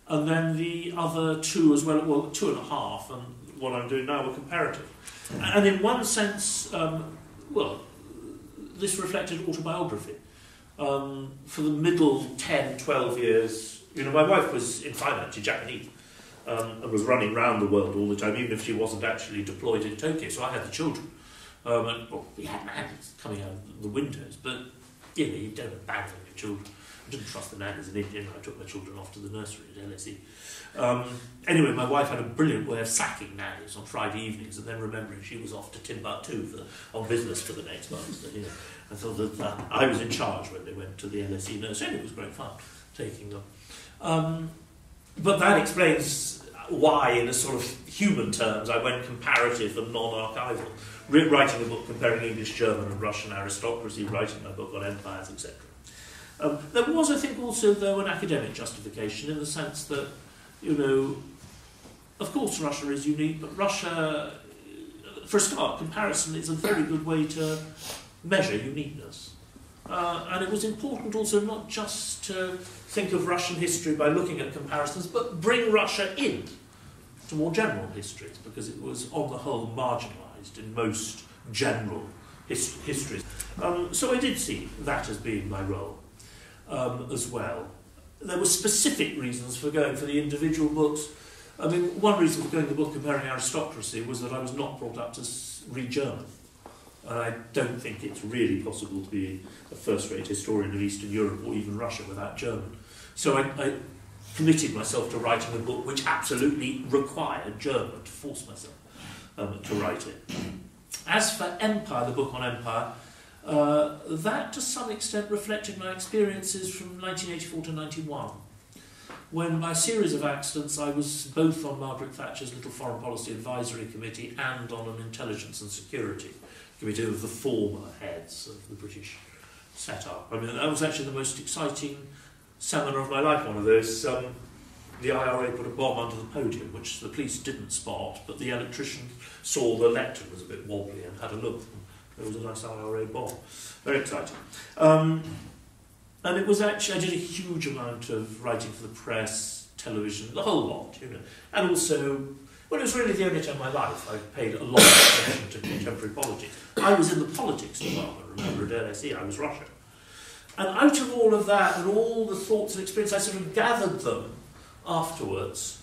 And then the other 2 as well, 2.5, and what I'm doing now were comparative. And in one sense, this reflected autobiography. For the middle 10, 12 years, my wife was in finance, she's Japanese, and was running around the world all the time, even if she wasn't actually deployed in Tokyo. So I had the children. We had nannies coming out of the windows, but you don't abandon your children. I didn't trust the nannies in India. I took my children off to the nursery at LSE. Anyway, my wife had a brilliant way of sacking nannies on Friday evenings and then remembering she was off to Timbuktu on business for the next month. I thought that I was in charge when they went to the LSE nursery, and it was great fun taking them. But that explains why, in a sort of human terms, I went comparative and non-archival, writing a book comparing English, German and Russian aristocracy, writing my book on empires, etc. There was, I think, also, though, an academic justification in the sense that, of course Russia is unique, but Russia, for a start, comparison is a very good way to measure uniqueness. And it was important also not just to think of Russian history by looking at comparisons, but bring Russia in to more general histories, because it was, on the whole, marginalised in most general histories. So I did see that as being my role. As well. There were specific reasons for going for the individual books. I mean, one reason for going the book comparing aristocracy was that I was not brought up to read German. And I don't think it's really possible to be a first-rate historian of Eastern Europe or even Russia without German. So I committed myself to writing a book which absolutely required German, to force myself to write it. As for Empire, the book on Empire, that to some extent reflected my experiences from 1984 to 91, when by a series of accidents I was both on Margaret Thatcher's little Foreign Policy Advisory Committee and on an Intelligence and Security Committee of the former heads of the British set up. I mean, that was actually the most exciting seminar of my life, one of those. The IRA put a bomb under the podium, which the police didn't spot, but the electrician saw the lectern was a bit wobbly and had a look. There was a nice IRA bomb. Very exciting. And it was actually, I did a huge amount of writing for the press, television, the whole lot, you know. And also, well, it was really the only time in my life I paid a lot of attention to contemporary politics. I was in the politics department, remember, at LSE, I was Russia. And out of all of that, and all the thoughts and experience, I sort of gathered them afterwards,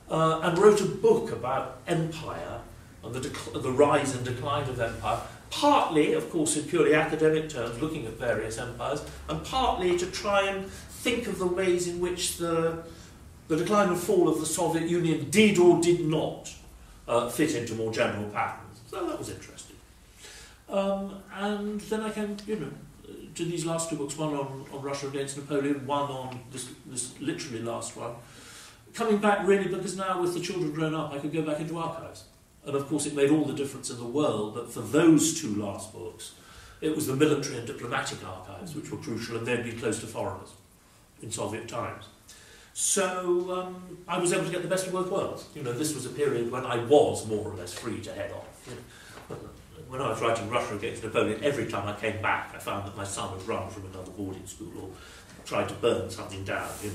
and wrote a book about empire, and the rise and decline of empire, partly, of course, in purely academic terms, looking at various empires, and partly to try and think of the ways in which the decline and fall of the Soviet Union did or did not fit into more general patterns. So that was interesting. And then I came, you know, to these last two books, one on Russia against Napoleon, one on this literally last one. Coming back really because now with the children grown up, I could go back into archives. And of course it made all the difference in the world that for those two last books, it was the military and diplomatic archives which were crucial, and they'd been close to foreigners in Soviet times. So I was able to get the best of both worlds. You know, this was a period when I was more or less free to head off. You know. When I was writing Russia against Napoleon, every time I came back, I found that my son had run from another boarding school or tried to burn something down, you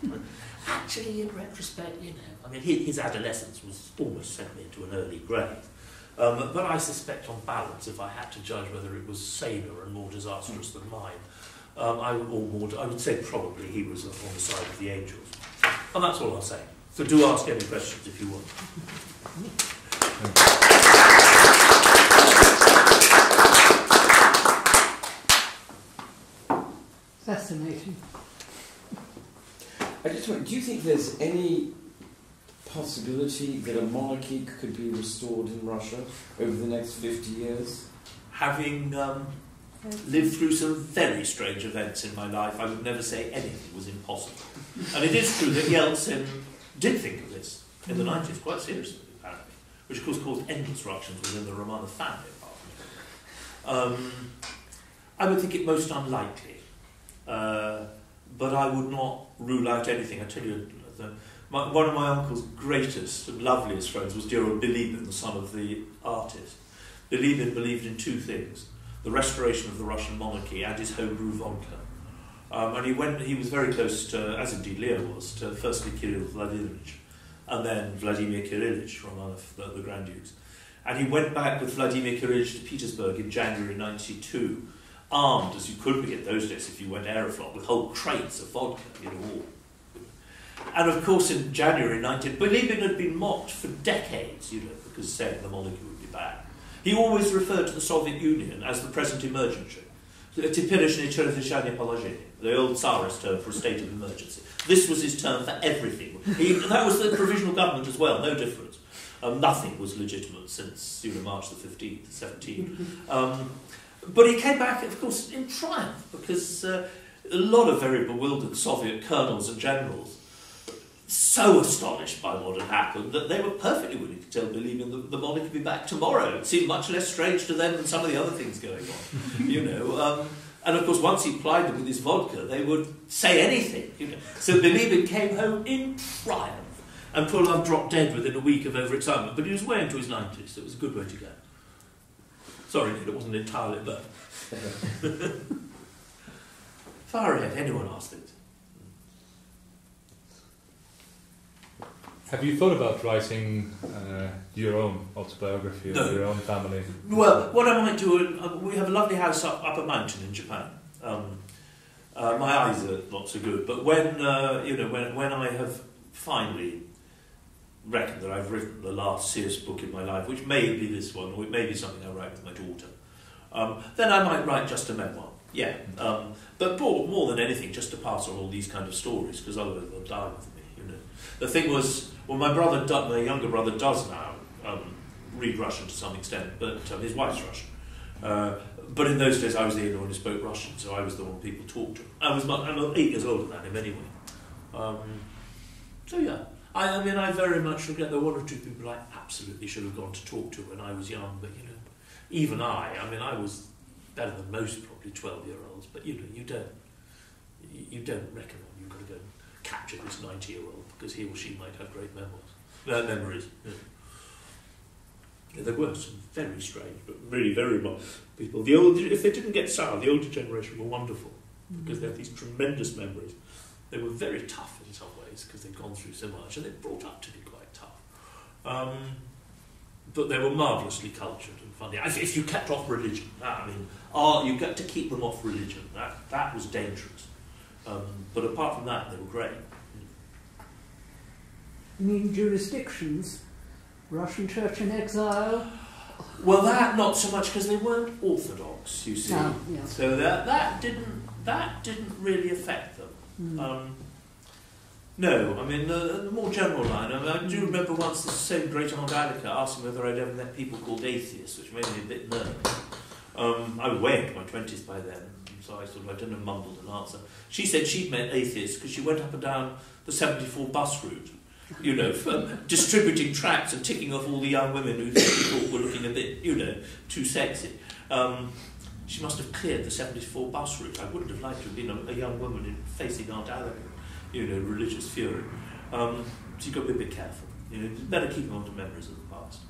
know. Actually, in retrospect, you know, I mean, his adolescence was almost sent me into an early grave. But I suspect, on balance, if I had to judge whether it was saner and more disastrous than mine, I would say probably he was on the side of the angels. And that's all I'll say. So do ask any questions if you want. Fascinating. I just wonder, do you think there's any possibility that a monarchy could be restored in Russia over the next 50 years? Having lived through some very strange events in my life, I would never say anything was impossible. And it is true that Yeltsin did think of this in the 90s, quite seriously, apparently, which of course caused endless ructions within the Romanov family, apart from it. I would think it most unlikely. But I would not rule out anything. I tell you, one of my uncle's greatest and loveliest friends was dear old Lieven, the son of the artist. Lieven believed in two things: the restoration of the Russian monarchy and his homebrew vodka. And he was very close to, as indeed Leo was, to firstly Kirill Vladimirovich, and then Vladimir Kirillich, Romanov, the Grand Dukes. And he went back with Vladimir Kirillich to Petersburg in January 92, armed as you could be in those days if you went Aeroflot, with whole crates of vodka, you know, all. And of course in January 19, Lieven had been mocked for decades, you know, because saying the monarchy would be bad. He always referred to the Soviet Union as the present emergency. Теперешнее чрезвычайное положение, the old Tsarist term for a state of emergency. This was his term for everything. That was the provisional government as well, no difference. Nothing was legitimate since, you know, March the 15th, 17th. But he came back, of course, in triumph, because a lot of very bewildered Soviet colonels and generals, so astonished by what had happened, that they were perfectly willing to tell Lieven that the monarchy would be back tomorrow. It seemed much less strange to them than some of the other things going on, you know. And of course, once he plied them with his vodka, they would say anything, you know. So Lieven came home in triumph, and poor love dropped dead within a week of overexcitement, but he was way into his 90s, so it was a good way to go. Sorry, Neil, it wasn't entirely burnt. Far ahead, anyone ask things. Have you thought about writing your own autobiography of your own family? Well, what I might do, we have a lovely house up a mountain in Japan. My eyes are not so good, but when I have finally reckoned that I've written the last serious book in my life, which may be this one, or it may be something I write with my daughter, then I might write just a memoir. Yeah, but more than anything, just to pass on all these kind of stories, because otherwise they'll die with me. You know, the thing was, well, my younger brother does now read Russian to some extent, but his wife's Russian. But in those days, I was the only one who spoke Russian, so I was the one people talked to. I'm 8 years older than him anyway. So yeah. I mean, I very much regret there were one or two people I absolutely should have gone to talk to when I was young, but, you know, even I mean, I was better than most probably 12-year-olds, but you know, you don't reckon on you've got to go and capture this 90-year-old because he or she might have great memories. Yeah. Yeah, there were some very strange, but really very much people. If they didn't get sour, the older generation were wonderful because they had these tremendous memories. They were very tough in some ways because they'd gone through so much and they're brought up to be quite tough. But they were marvellously cultured and funny. If you kept off religion, I mean, you got to keep them off religion. That was dangerous. But apart from that, they were great. You mean jurisdictions? Russian Church in exile? Well, that not so much because they weren't Orthodox, you see. No, yeah. So that didn't really affect them. No, I mean, the more general line, I do remember once the same great Aunt Annika asking whether I'd ever met people called atheists, which made me a bit nervous. I was way into my 20s by then, so I sort of, I don't know, mumbled an answer. She said she'd met atheists because she went up and down the 74 bus route, you know, distributing tracts and ticking off all the young women who she thought were looking a bit, you know, too sexy. She must have cleared the 74 bus route. I wouldn't have liked to have been a young woman facing Aunt Annika, you know, religious fury. So you've got to be a bit careful. You know, it's better keeping on to memories of the past.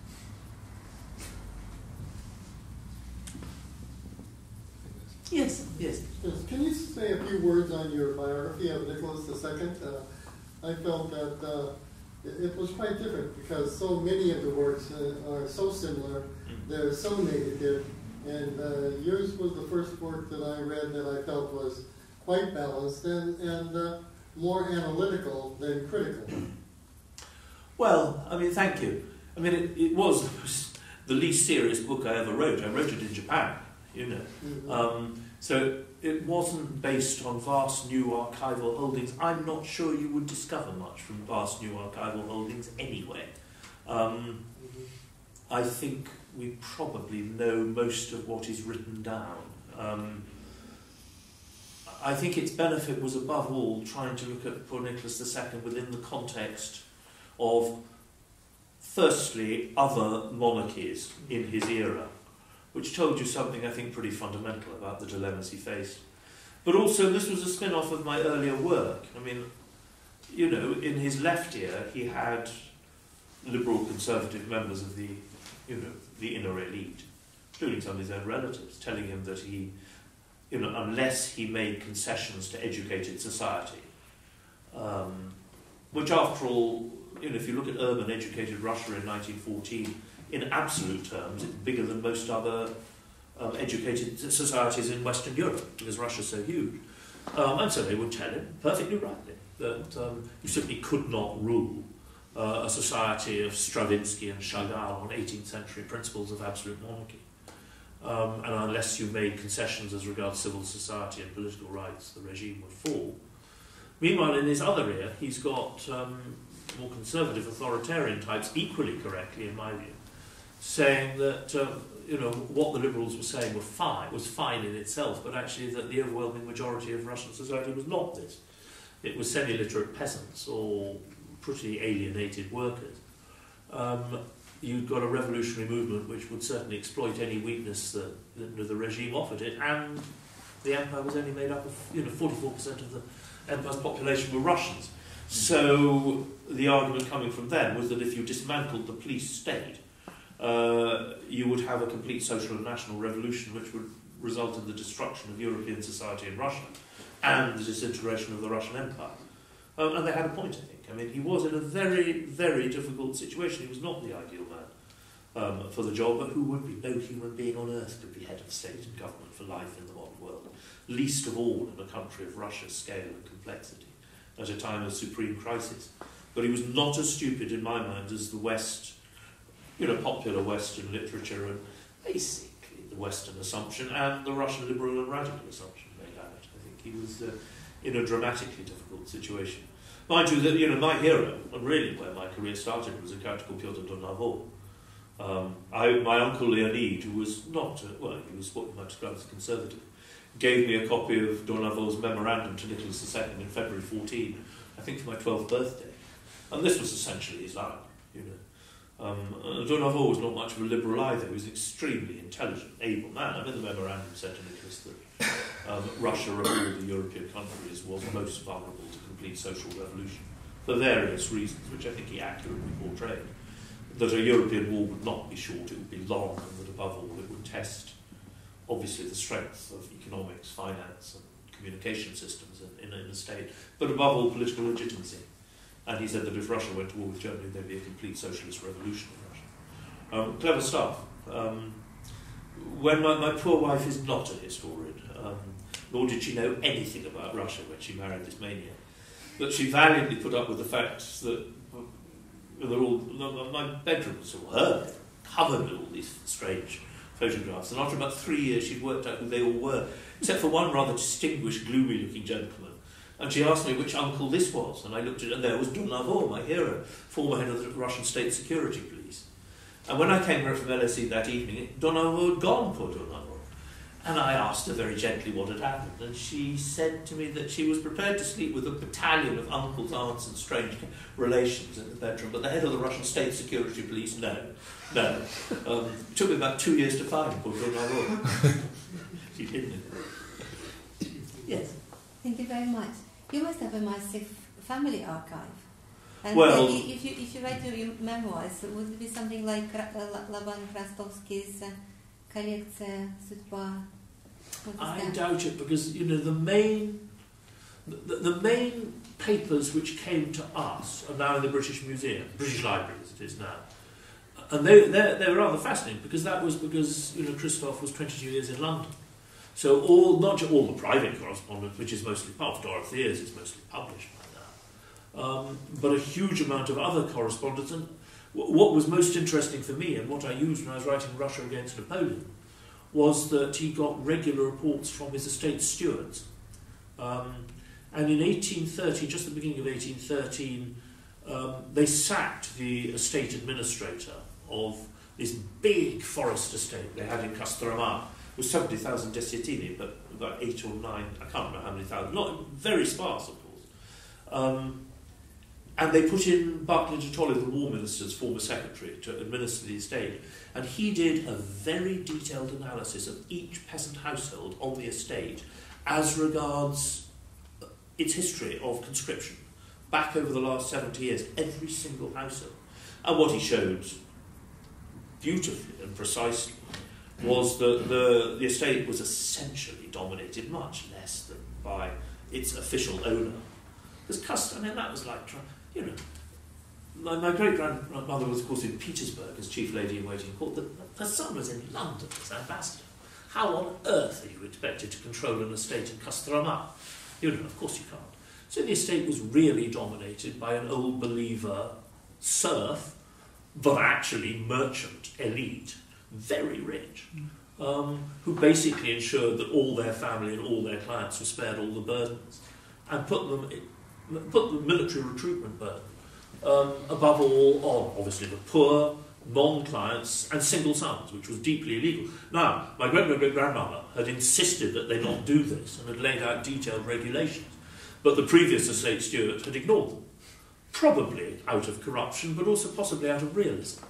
Yes. Yes. Can you say a few words on your biography of Nicholas II? I felt that it was quite different because so many of the works are so similar, they're so negative, and yours was the first work that I read that I felt was quite balanced and more analytical than critical. Well, I mean, thank you. I mean, it was the least serious book I ever wrote. I wrote it in Japan, you know. So it wasn't based on vast new archival holdings. I'm not sure you would discover much from vast new archival holdings anyway. I think we probably know most of what is written down. I think its benefit was above all trying to look at poor Nicholas II within the context of, firstly, other monarchies in his era, which told you something, I think, pretty fundamental about the dilemmas he faced. But also, this was a spin-off of my earlier work. I mean, you know, in his left ear, he had liberal conservative members of the, you know, the inner elite, including some of his own relatives, telling him that he, you know, unless he made concessions to educated society, which after all, you know, if you look at urban educated Russia in 1914, in absolute terms, it's bigger than most other educated societies in Western Europe, because Russia's so huge. And so they would tell him, perfectly rightly, that you simply could not rule a society of Stravinsky and Chagall on 18th century principles of absolute monarchy. And unless you made concessions as regards civil society and political rights, the regime would fall. Meanwhile, in his other ear, he's got more conservative authoritarian types, equally correctly, in my view, saying that you know, what the liberals were saying was fine in itself, but actually that the overwhelming majority of Russian society was not this. It was semi-literate peasants or pretty alienated workers. You'd got a revolutionary movement which would certainly exploit any weakness that the regime offered it, and the empire was only made up of, you know, 44% of the empire's population were Russians. So the argument coming from them was that if you dismantled the police state, you would have a complete social and national revolution which would result in the destruction of European society in Russia and the disintegration of the Russian Empire. And they had a point, I think. I mean, he was in a very, very difficult situation. He was not the ideal man for the job, but who would be? No human being on earth could be head of state and government for life in the modern world, least of all in a country of Russia's scale and complexity, at a time of supreme crisis. But he was not as stupid, in my mind, as the West, you know, popular Western literature and basically the Western assumption and the Russian liberal and radical assumption made out. I think he was in a dramatically difficult situation. Mind you, that, you know, my hero, and really where my career started, was a character called Pyotr Donavo. My uncle Leonid, who was not, well, he was what you might describe as conservative, gave me a copy of Donavo's memorandum to Nicholas II in February 14, I think for my 12th birthday. And this was essentially his line, you know. Donavo was not much of a liberal either. He was an extremely intelligent, able man. I mean, the memorandum said to Nicholas that Russia of all the European countries was most vulnerable to complete social revolution for various reasons, which I think he accurately portrayed. That a European war would not be short, it would be long, and that above all it would test, obviously, the strength of economics, finance and communication systems in a state, but above all political legitimacy. And he said that if Russia went to war with Germany, there'd be a complete socialist revolution in Russia. Clever stuff. When my poor wife is not a historian, nor did she know anything about Russia when she married this maniac, but she valiantly put up with the fact that my bedroom was all her, covered with all these strange photographs, and after about 3 years she'd worked out who they all were, except for one rather distinguished, gloomy-looking gentleman. And she asked me which uncle this was, and I looked at it, and there was Donavo, my hero, former head of the Russian State Security Police. And when I came home from LSE that evening, Donavo had gone, poor Donavo. And I asked her very gently what had happened, and she said to me that she was prepared to sleep with a battalion of uncles, aunts and strange relations in the bedroom, but the head of the Russian State Security Police, no. It took me about 2 years to find poor Donavo. She hidden it. Yes. Thank you very much. You must have a massive family archive. And well, if you write your memoirs, would it be something like Laban Krastovsky's Kolekcja Sudba? I doubt it, because the main papers which came to us are now in the British Museum, British Library as it is now, and they were rather fascinating because Christoph was 22 years in London. So not all the private correspondence, which is mostly of Dorothea's, is mostly published by now, but a huge amount of other correspondence. And what was most interesting for me, and what I used when I was writing Russia Against Napoleon, was that he got regular reports from his estate stewards. And in 1830, just the beginning of 1813, they sacked the estate administrator of this big forest estate they had in Kostroma. It was 70,000 desiatini, but about 8 or 9, I can't remember how many thousand, not very sparse, of course. And they put in Barclay de Tolly, the War Minister's former secretary, to administer the estate. And he did a very detailed analysis of each peasant household on the estate as regards its history of conscription, back over the last 70 years, every single household. And what he showed beautifully and precisely was that the estate was essentially dominated much less than by its official owner. Because that was like, my great-grandmother was, of course, in Petersburg as chief lady-in-waiting court. Her son was in London as ambassador. How on earth are you expected to control an estate in Kostroma? Of course you can't. So the estate was really dominated by an old believer serf, but actually merchant elite, very rich, who basically ensured that all their family and all their clients were spared all the burdens, and put the military recruitment burden above all on, obviously, the poor, non-clients, and single sons, which was deeply illegal. Now, my great-great-great-grandmother had insisted that they not do this and had laid out detailed regulations, but the previous estate steward had ignored them, probably out of corruption, but also possibly out of realism,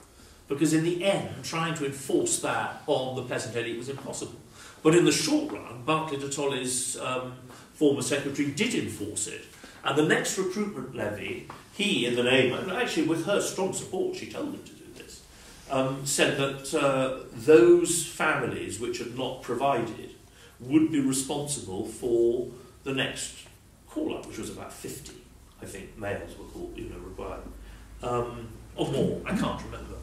because in the end, trying to enforce that on the peasant elite was impossible. But in the short run, Barclay de Tolly's former secretary did enforce it, and the next recruitment levy, he, in the name, actually with her strong support, she told him to do this, said that those families which had not provided would be responsible for the next call-up, which was about 50, I think, males were called, required, or more, I can't remember.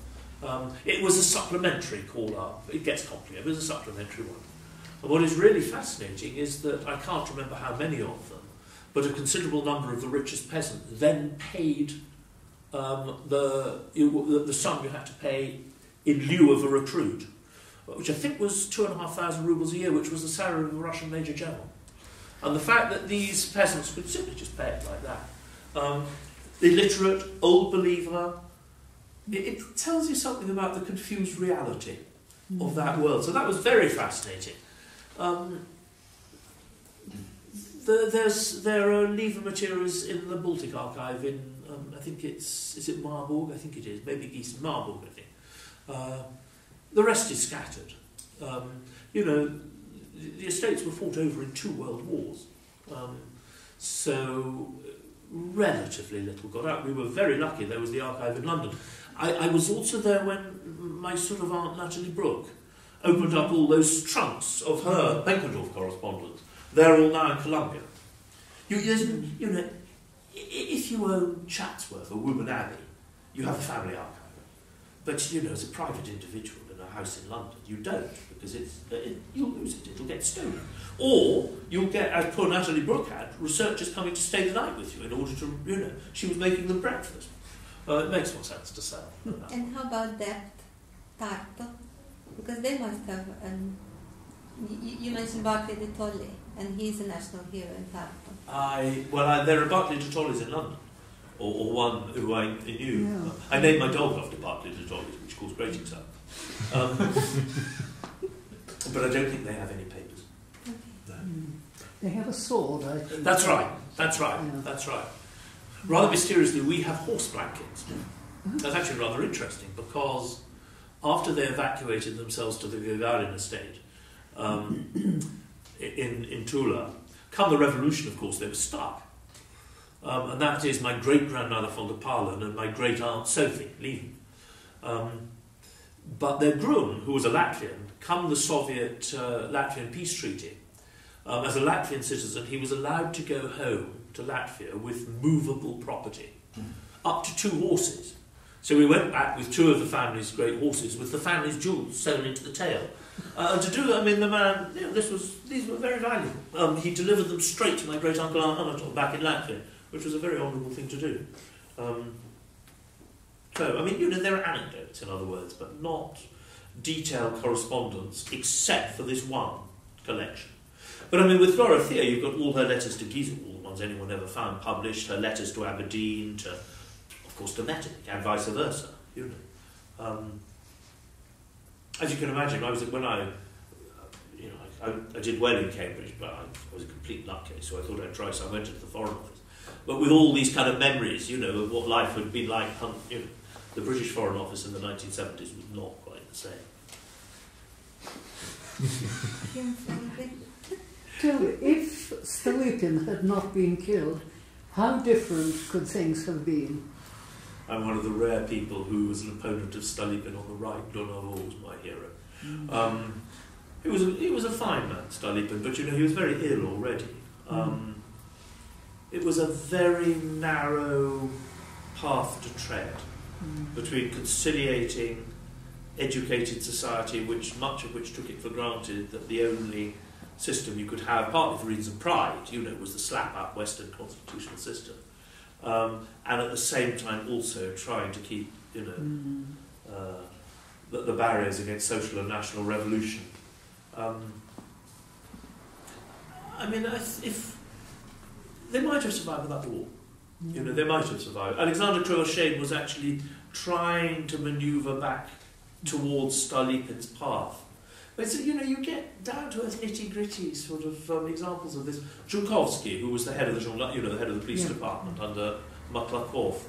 It was a supplementary call-up. It gets complicated, but it was a supplementary one. And what is really fascinating is that I can't remember how many of them, but a considerable number of the richest peasants then paid the sum you had to pay in lieu of a recruit, which I think was 2,500 rubles a year, which was the salary of a Russian major general. And the fact that these peasants could simply just pay it like that, illiterate, old believer, it tells you something about the confused reality of that world. So that was very fascinating. There are Lieven materials in the Baltic archive in, I think is it Marburg? I think it is, maybe East Marburg, I think. The rest is scattered. You know, the estates were fought over in 2 world wars. So relatively little got out. We were very lucky there was the archive in London. I was also there when my sort of aunt Natalie Brooke opened up all those trunks of her Benkendorf correspondence. They're all now in Columbia. You know, if you own Chatsworth or Woburn Abbey, you have a family archive. But, you know, as a private individual in a house in London, you don't, because you'll lose it, it'll get stolen. Or you'll get, as poor Natalie Brooke had, researchers coming to stay the night with you in order to, you know, she was making them breakfast. It makes more sense to sell. And how about that Tartu? Because they must have, you mentioned Barclay de Tolly, and he's a national hero in Tartu. There are Barclay de Tollys in London, or one who I knew. Yeah. I named my dog after Barclay de Tolly, which caused great excitement. But I don't think they have any papers. No. They have a sword, I think. That's right. Yeah. That's right. Rather mysteriously, we have horse blankets. That's actually rather interesting, because after they evacuated themselves to the Gagarin estate in Tula, come the revolution, of course, they were stuck. And that is my great-grandmother von der Pahlen and my great-aunt Sophie, Lieven. But their groom, who was a Latvian, come the Soviet-Latvian peace treaty, as a Latvian citizen, he was allowed to go home to Latvia with movable property, up to 2 horses. So we went back with 2 of the family's great horses, with the family's jewels sewn into the tail. And to do that, I mean, the man, you know, these were very valuable. He delivered them straight to my great-uncle Anatol back in Latvia, which was a very honourable thing to do. So, I mean, you know, there are anecdotes, in other words, but not detailed correspondence, except for this one collection. But I mean, with Dorothea, you've got all her letters to Giza, all the ones anyone ever found published, her letters to Aberdeen, to, of course, to Metternich, and vice versa, you know. As you can imagine, I did well in Cambridge, but I was a complete nutcase, so I thought I'd try, so I went to the Foreign Office. But with all these kind of memories, you know, of what life would be like, you know, the British Foreign Office in the 1970s was not quite the same. Tell me, if Stolypin had not been killed, how different could things have been? I'm one of the rare people who was an opponent of Stolypin on the right. Donald was my hero. He was a fine man, Stolypin, but you know, he was very ill already. It was a very narrow path to tread between conciliating educated society, much of which took it for granted that the only system you could have, partly for reasons of pride, you know, was the slap-up Western constitutional system, and at the same time also trying to keep, you know, the barriers against social and national revolution. I mean, if they might have survived without the war, you know, they might have survived. Alexander Krivoshein was actually trying to manoeuvre back towards Stolypin's path. But so, you know, you get down to earth nitty-gritty sort of examples of this. Zhukovsky, who was the head of the head of the police department under Matlakov.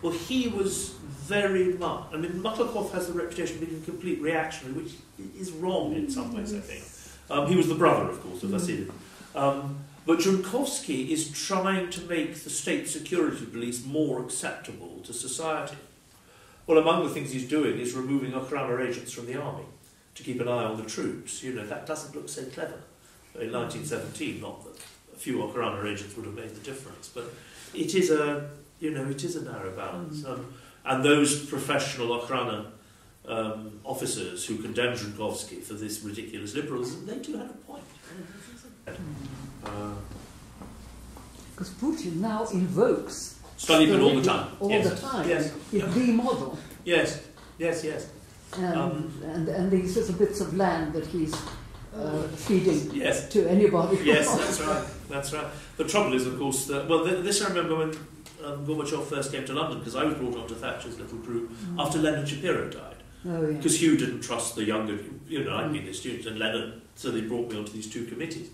Well, he was very much. I mean, Matlakov has the reputation of being a complete reactionary, which is wrong in some ways, I think. He was the brother, of course, of Vasily. But Zhukovsky is trying to make the state security police more acceptable to society. Well, among the things he's doing is removing Okhrana agents from the army to keep an eye on the troops. You know, that doesn't look so clever. In 1917, not that a few Okhrana agents would have made the difference, but it is a narrow balance. And those professional Okhrana officers who condemned Zhukovsky for this ridiculous liberalism, they do have a point. Because Putin now invokes Stolypin all the time. All the time. Yes. It's the model. Yes. And these little bits of land that he's feeding to anybody. Yes, that's right. The trouble is, of course, that, this I remember when Gorbachev first came to London, because I was brought onto Thatcher's little group after Leonard Shapiro died. Because Hugh didn't trust the younger, I'd been a student, and Leonard, so they brought me onto these 2 committees.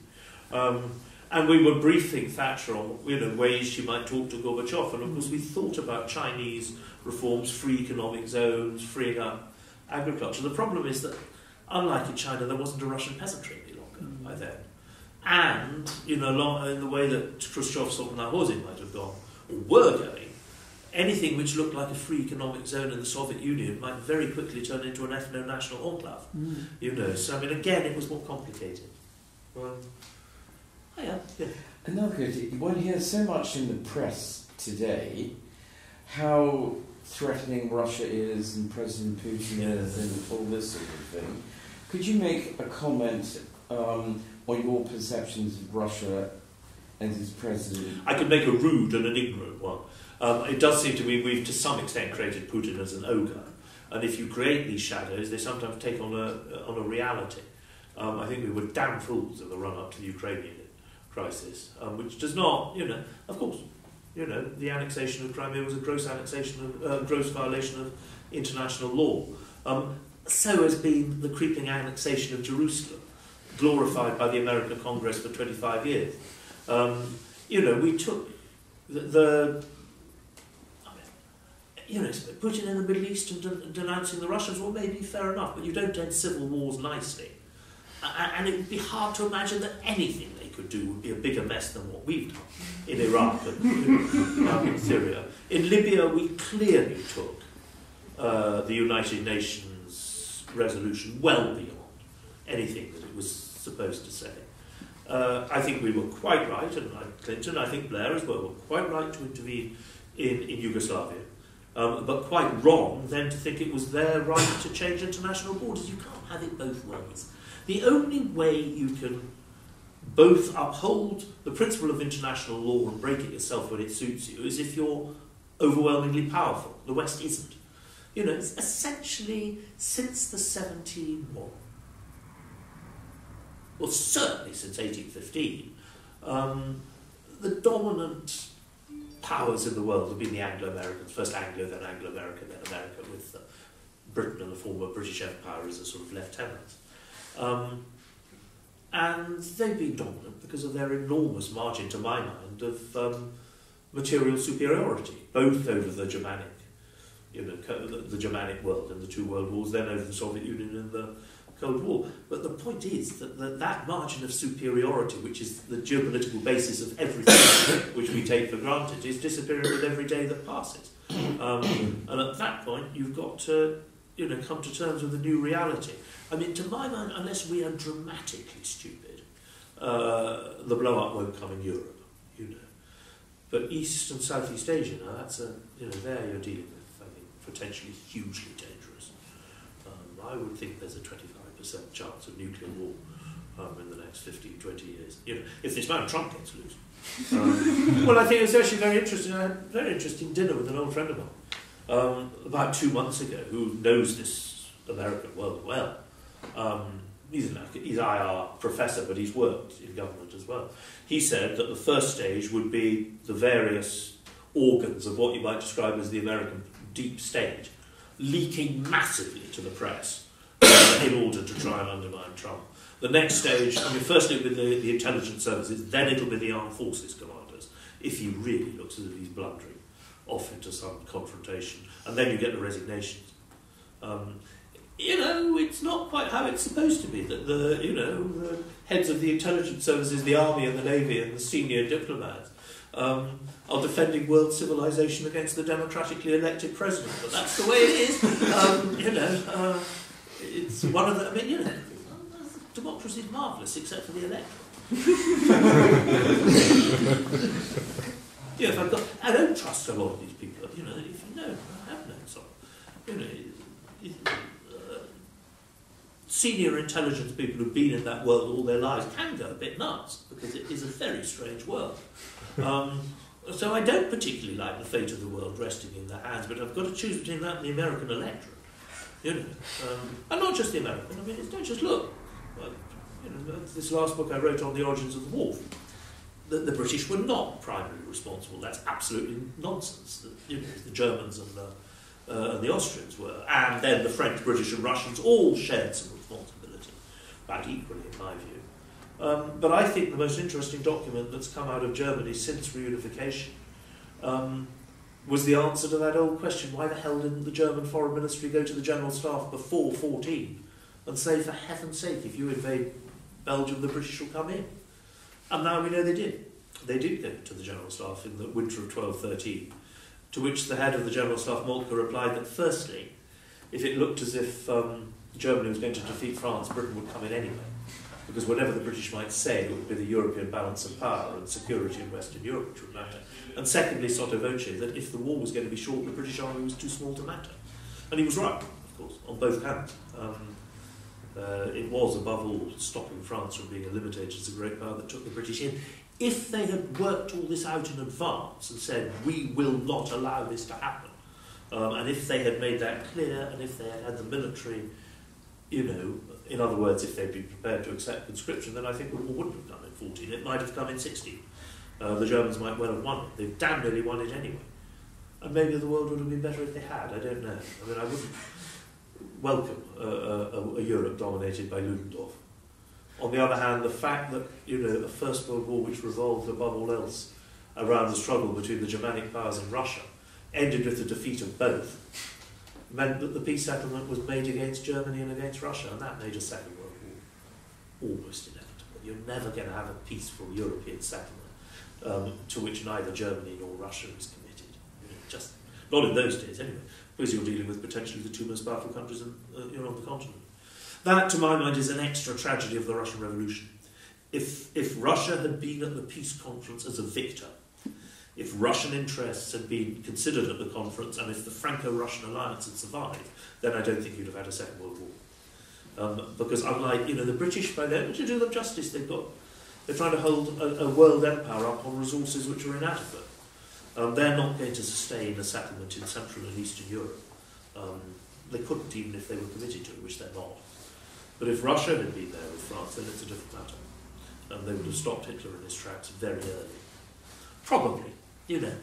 And we were briefing Thatcher on, ways she might talk to Gorbachev, and of course we thought about Chinese reforms, free economic zones, freeing up agriculture. The problem is that, unlike in China, there wasn't a Russian peasantry any longer by then. And, in the way that Khrushchev's Sovnarhozy might have gone, or were going, anything which looked like a free economic zone in the Soviet Union might very quickly turn into an ethno-national enclave. So, again, it was more complicated. Another question, one hears so much in the press today how threatening Russia is and President Putin is and all this sort of thing. Could you make a comment on your perceptions of Russia and its president? I could make a rude and an ignorant one. It does seem to me we've to some extent created Putin as an ogre, and if you create these shadows, they sometimes take on a reality. I think we were damn fools in the run-up to the Ukrainian crisis, which does not, of course, the annexation of Crimea was a gross violation of international law. So has been the creeping annexation of Jerusalem, glorified by the American Congress for 25 years. We took Putin in the Middle East and denouncing the Russians, well, maybe fair enough, but you don't end civil wars nicely. And it would be hard to imagine that anything they could do would be a bigger mess than what we've done in Iraq and in Syria. In Libya, we clearly took the United Nations resolution well beyond anything that it was supposed to say. I think we were quite right, and Clinton, I think Blair as well, were quite right to intervene in Yugoslavia. But quite wrong then to think it was their right to change international borders. You can't have it both ways. The only way you can both uphold the principle of international law and break it yourself when it suits you is if you're overwhelmingly powerful. The West isn't. It's essentially since the 17th, well, certainly since 1815, the dominant powers in the world have been the Anglo-Americans, first Anglo, then Anglo-American, then America, with Britain and the former British Empire as a sort of lieutenant. And they've been dominant because of their enormous margin, to my mind, of material superiority, both over the Germanic, the Germanic world in the two world wars, then over the Soviet Union in the Cold War. But the point is that margin of superiority, which is the geopolitical basis of everything which we take for granted, is disappearing with every day that passes. And at that point, you've got to come to terms with a new reality. To my mind, unless we are dramatically stupid, the blow-up won't come in Europe, But East and Southeast Asia, now that's there you're dealing with, I think, potentially hugely dangerous. I would think there's a 25% chance of nuclear war in the next 15, 20 years. If this man Trump gets loose. Well, I think it was actually very interesting. I had a very interesting dinner with an old friend of mine about 2 months ago, who knows this American world well. He's an IR professor, but he's worked in government as well. He said that the first stage would be the various organs of what you might describe as the American deep state leaking massively to the press in order to try and undermine Trump. The next stage, firstly with the intelligence services, then it'll be the armed forces commanders, if he really looks as if he's blundering off into some confrontation. And then you get the resignations. It's not quite how it's supposed to be, that the heads of the intelligence services, the army and the navy and the senior diplomats are defending world civilization against the democratically elected president. But that's the way it is. It's one of the, democracy is marvellous except for the electorate. I don't trust a lot of these people. I have known some. Senior intelligence people who've been in that world all their lives can go a bit nuts because it is a very strange world. So I don't particularly like the fate of the world resting in their hands, but I've got to choose between that and the American electorate. And not just the American. Don't just look. This last book I wrote on the origins of the war, the British were not primarily responsible. That's absolutely nonsense. The Germans and the Austrians were, and then the French, British, and Russians all shared some responsibility, about equally, in my view. But I think the most interesting document that's come out of Germany since reunification was the answer to that old question, why the hell didn't the German Foreign Ministry go to the General Staff before 14 and say, for heaven's sake, if you invade Belgium, the British will come in? And now we know they did. They did go to the General Staff in the winter of 12-13, to which the head of the General Staff, Moltke, replied that firstly, if it looked as if Germany was going to defeat France, Britain would come in anyway. Because whatever the British might say, it would be the European balance of power and security in Western Europe which would matter. And secondly, sotto voce, that if the war was going to be short, the British army was too small to matter. And he was right, of course, on both counts. It was, above all, stopping France from being eliminated as a great power that took the British in. If they had worked all this out in advance and said, we will not allow this to happen, and if they had made that clear, and if they had had the military, you know, in other words, if they'd been prepared to accept conscription, then I think the war wouldn't have come in 14. It might have come in 16. The Germans might well have won it. They damn nearly won it anyway. And maybe the world would have been better if they had. I don't know. I mean, I wouldn't welcome a Europe dominated by Ludendorff. On the other hand, the fact that, you know, a First World War which revolved above all else around the struggle between the Germanic powers and Russia ended with the defeat of both, meant that the peace settlement was made against Germany and against Russia, and that made a Second World War almost inevitable. You're never going to have a peaceful European settlement to which neither Germany nor Russia is committed. You know, just not in those days anyway, because you're dealing with potentially the two most powerful countries on the continent. That, to my mind, is an extra tragedy of the Russian Revolution. If Russia had been at the peace conference as a victor, if Russian interests had been considered at the conference, and if the Franco-Russian alliance had survived, then I don't think you'd have had a Second World War. Because unlike, you know, the British, by then, to do them justice, they're trying to hold a world empire up on resources which are inadequate. They're not going to sustain a settlement in Central and Eastern Europe. They couldn't, even if they were committed to it, which they're not. But if Russia had been there with France, then it's a different matter. They would have stopped Hitler in his tracks very early. Probably, you know.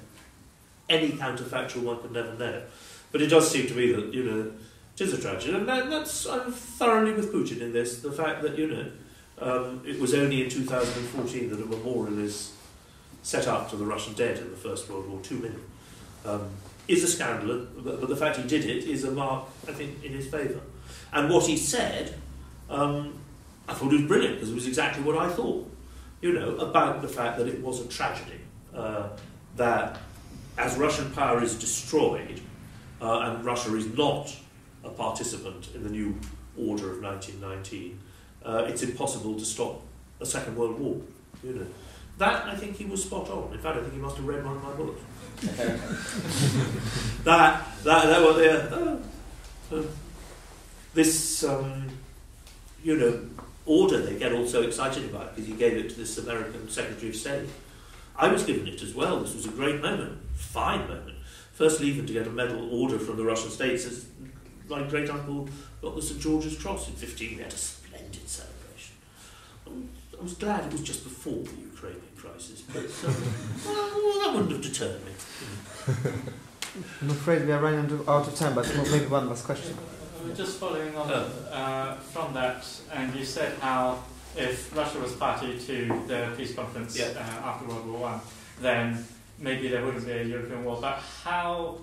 Any counterfactual one could never know. But it does seem to me that, you know, it is a tragedy. And I'm thoroughly with Putin in this. The fact that, you know, it was only in 2014 that a memorial is set up to the Russian dead in the First World War, 2 million, is a scandal. But the fact he did it is a mark, I think, in his favour. And what he said, I thought it was brilliant, because it was exactly what I thought, you know, about the fact that it was a tragedy, that as Russian power is destroyed, and Russia is not a participant in the new order of 1919, it's impossible to stop a Second World War, you know. That, I think he was spot on. In fact, I think he must have read one of my books. This, you know, order they get all so excited about because he gave it to this American Secretary of State. I was given it as well. This was a great moment, fine moment. First Lieven to get a medal order from the Russian states, as my great uncle got the St. George's Cross in 15. We had a splendid celebration. I was glad it was just before the Ukrainian crisis, but well, that wouldn't have deterred me. I'm afraid we are running out of time, but maybe one last question. Just following on from that, and you said how if Russia was party to the peace conference after World War I, then maybe there wouldn't be a European war. But how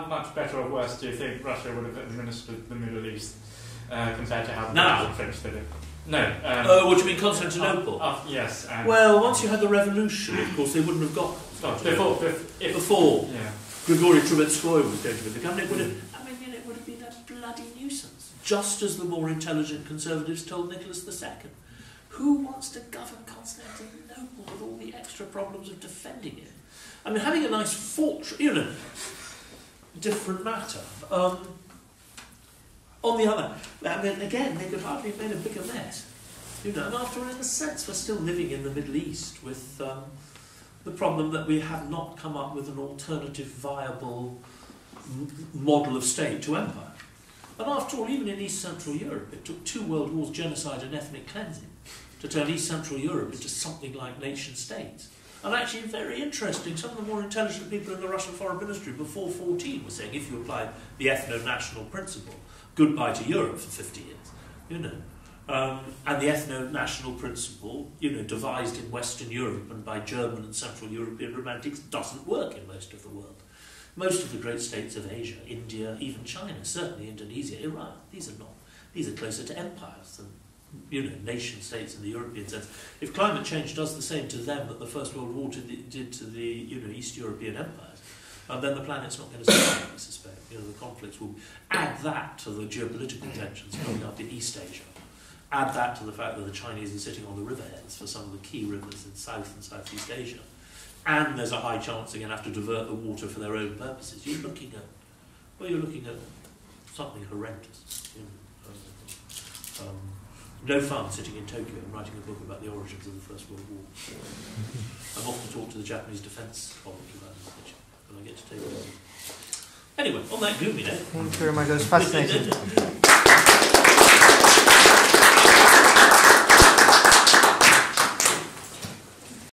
much better or worse do you think Russia would have administered the Middle East compared to how the British and French did it? No. What do you mean, Constantinople? Yes. Well, once you had the revolution, of course, they wouldn't have got Constantinople. Before Grigory Trubetskoy was going to be the government, it would have been a bloody nuisance. Just as the more intelligent conservatives told Nicholas II. Who wants to govern Constantinople with all the extra problems of defending it? I mean, having a nice fortress, you know, different matter. On the other, I mean, again, they could hardly have made a bigger mess. You know, and after all, in a sense, we're still living in the Middle East with the problem that we have not come up with an alternative, viable model of state to empire. And after all, even in East Central Europe, it took 2 world wars, genocide and ethnic cleansing to turn East Central Europe into something like nation states. And actually, very interesting, some of the more intelligent people in the Russian Foreign Ministry before 14 were saying, if you apply the ethno-national principle, goodbye to Europe for 50 years, you know. And the ethno-national principle, devised in Western Europe and by German and Central European romantics, doesn't work in most of the world. Most of the great states of Asia, India, even China, certainly Indonesia, Iran, these are closer to empires than nation states in the European sense. If climate change does the same to them that the First World War did to the East European empires, then the planet's not going to survive, I suspect. The conflicts will add that to the geopolitical tensions coming up in East Asia. Add that to the fact that the Chinese are sitting on the riverheads for some of the key rivers in South and Southeast Asia. And there's a high chance they're going to have to divert the water for their own purposes. You're looking at something horrendous. No fun sitting in Tokyo and writing a book about the origins of the First World War. I've often talked to the Japanese Defence College about this when I get to Tokyo. Anyway, on that gloomy note. Thank you very much. That was fascinating.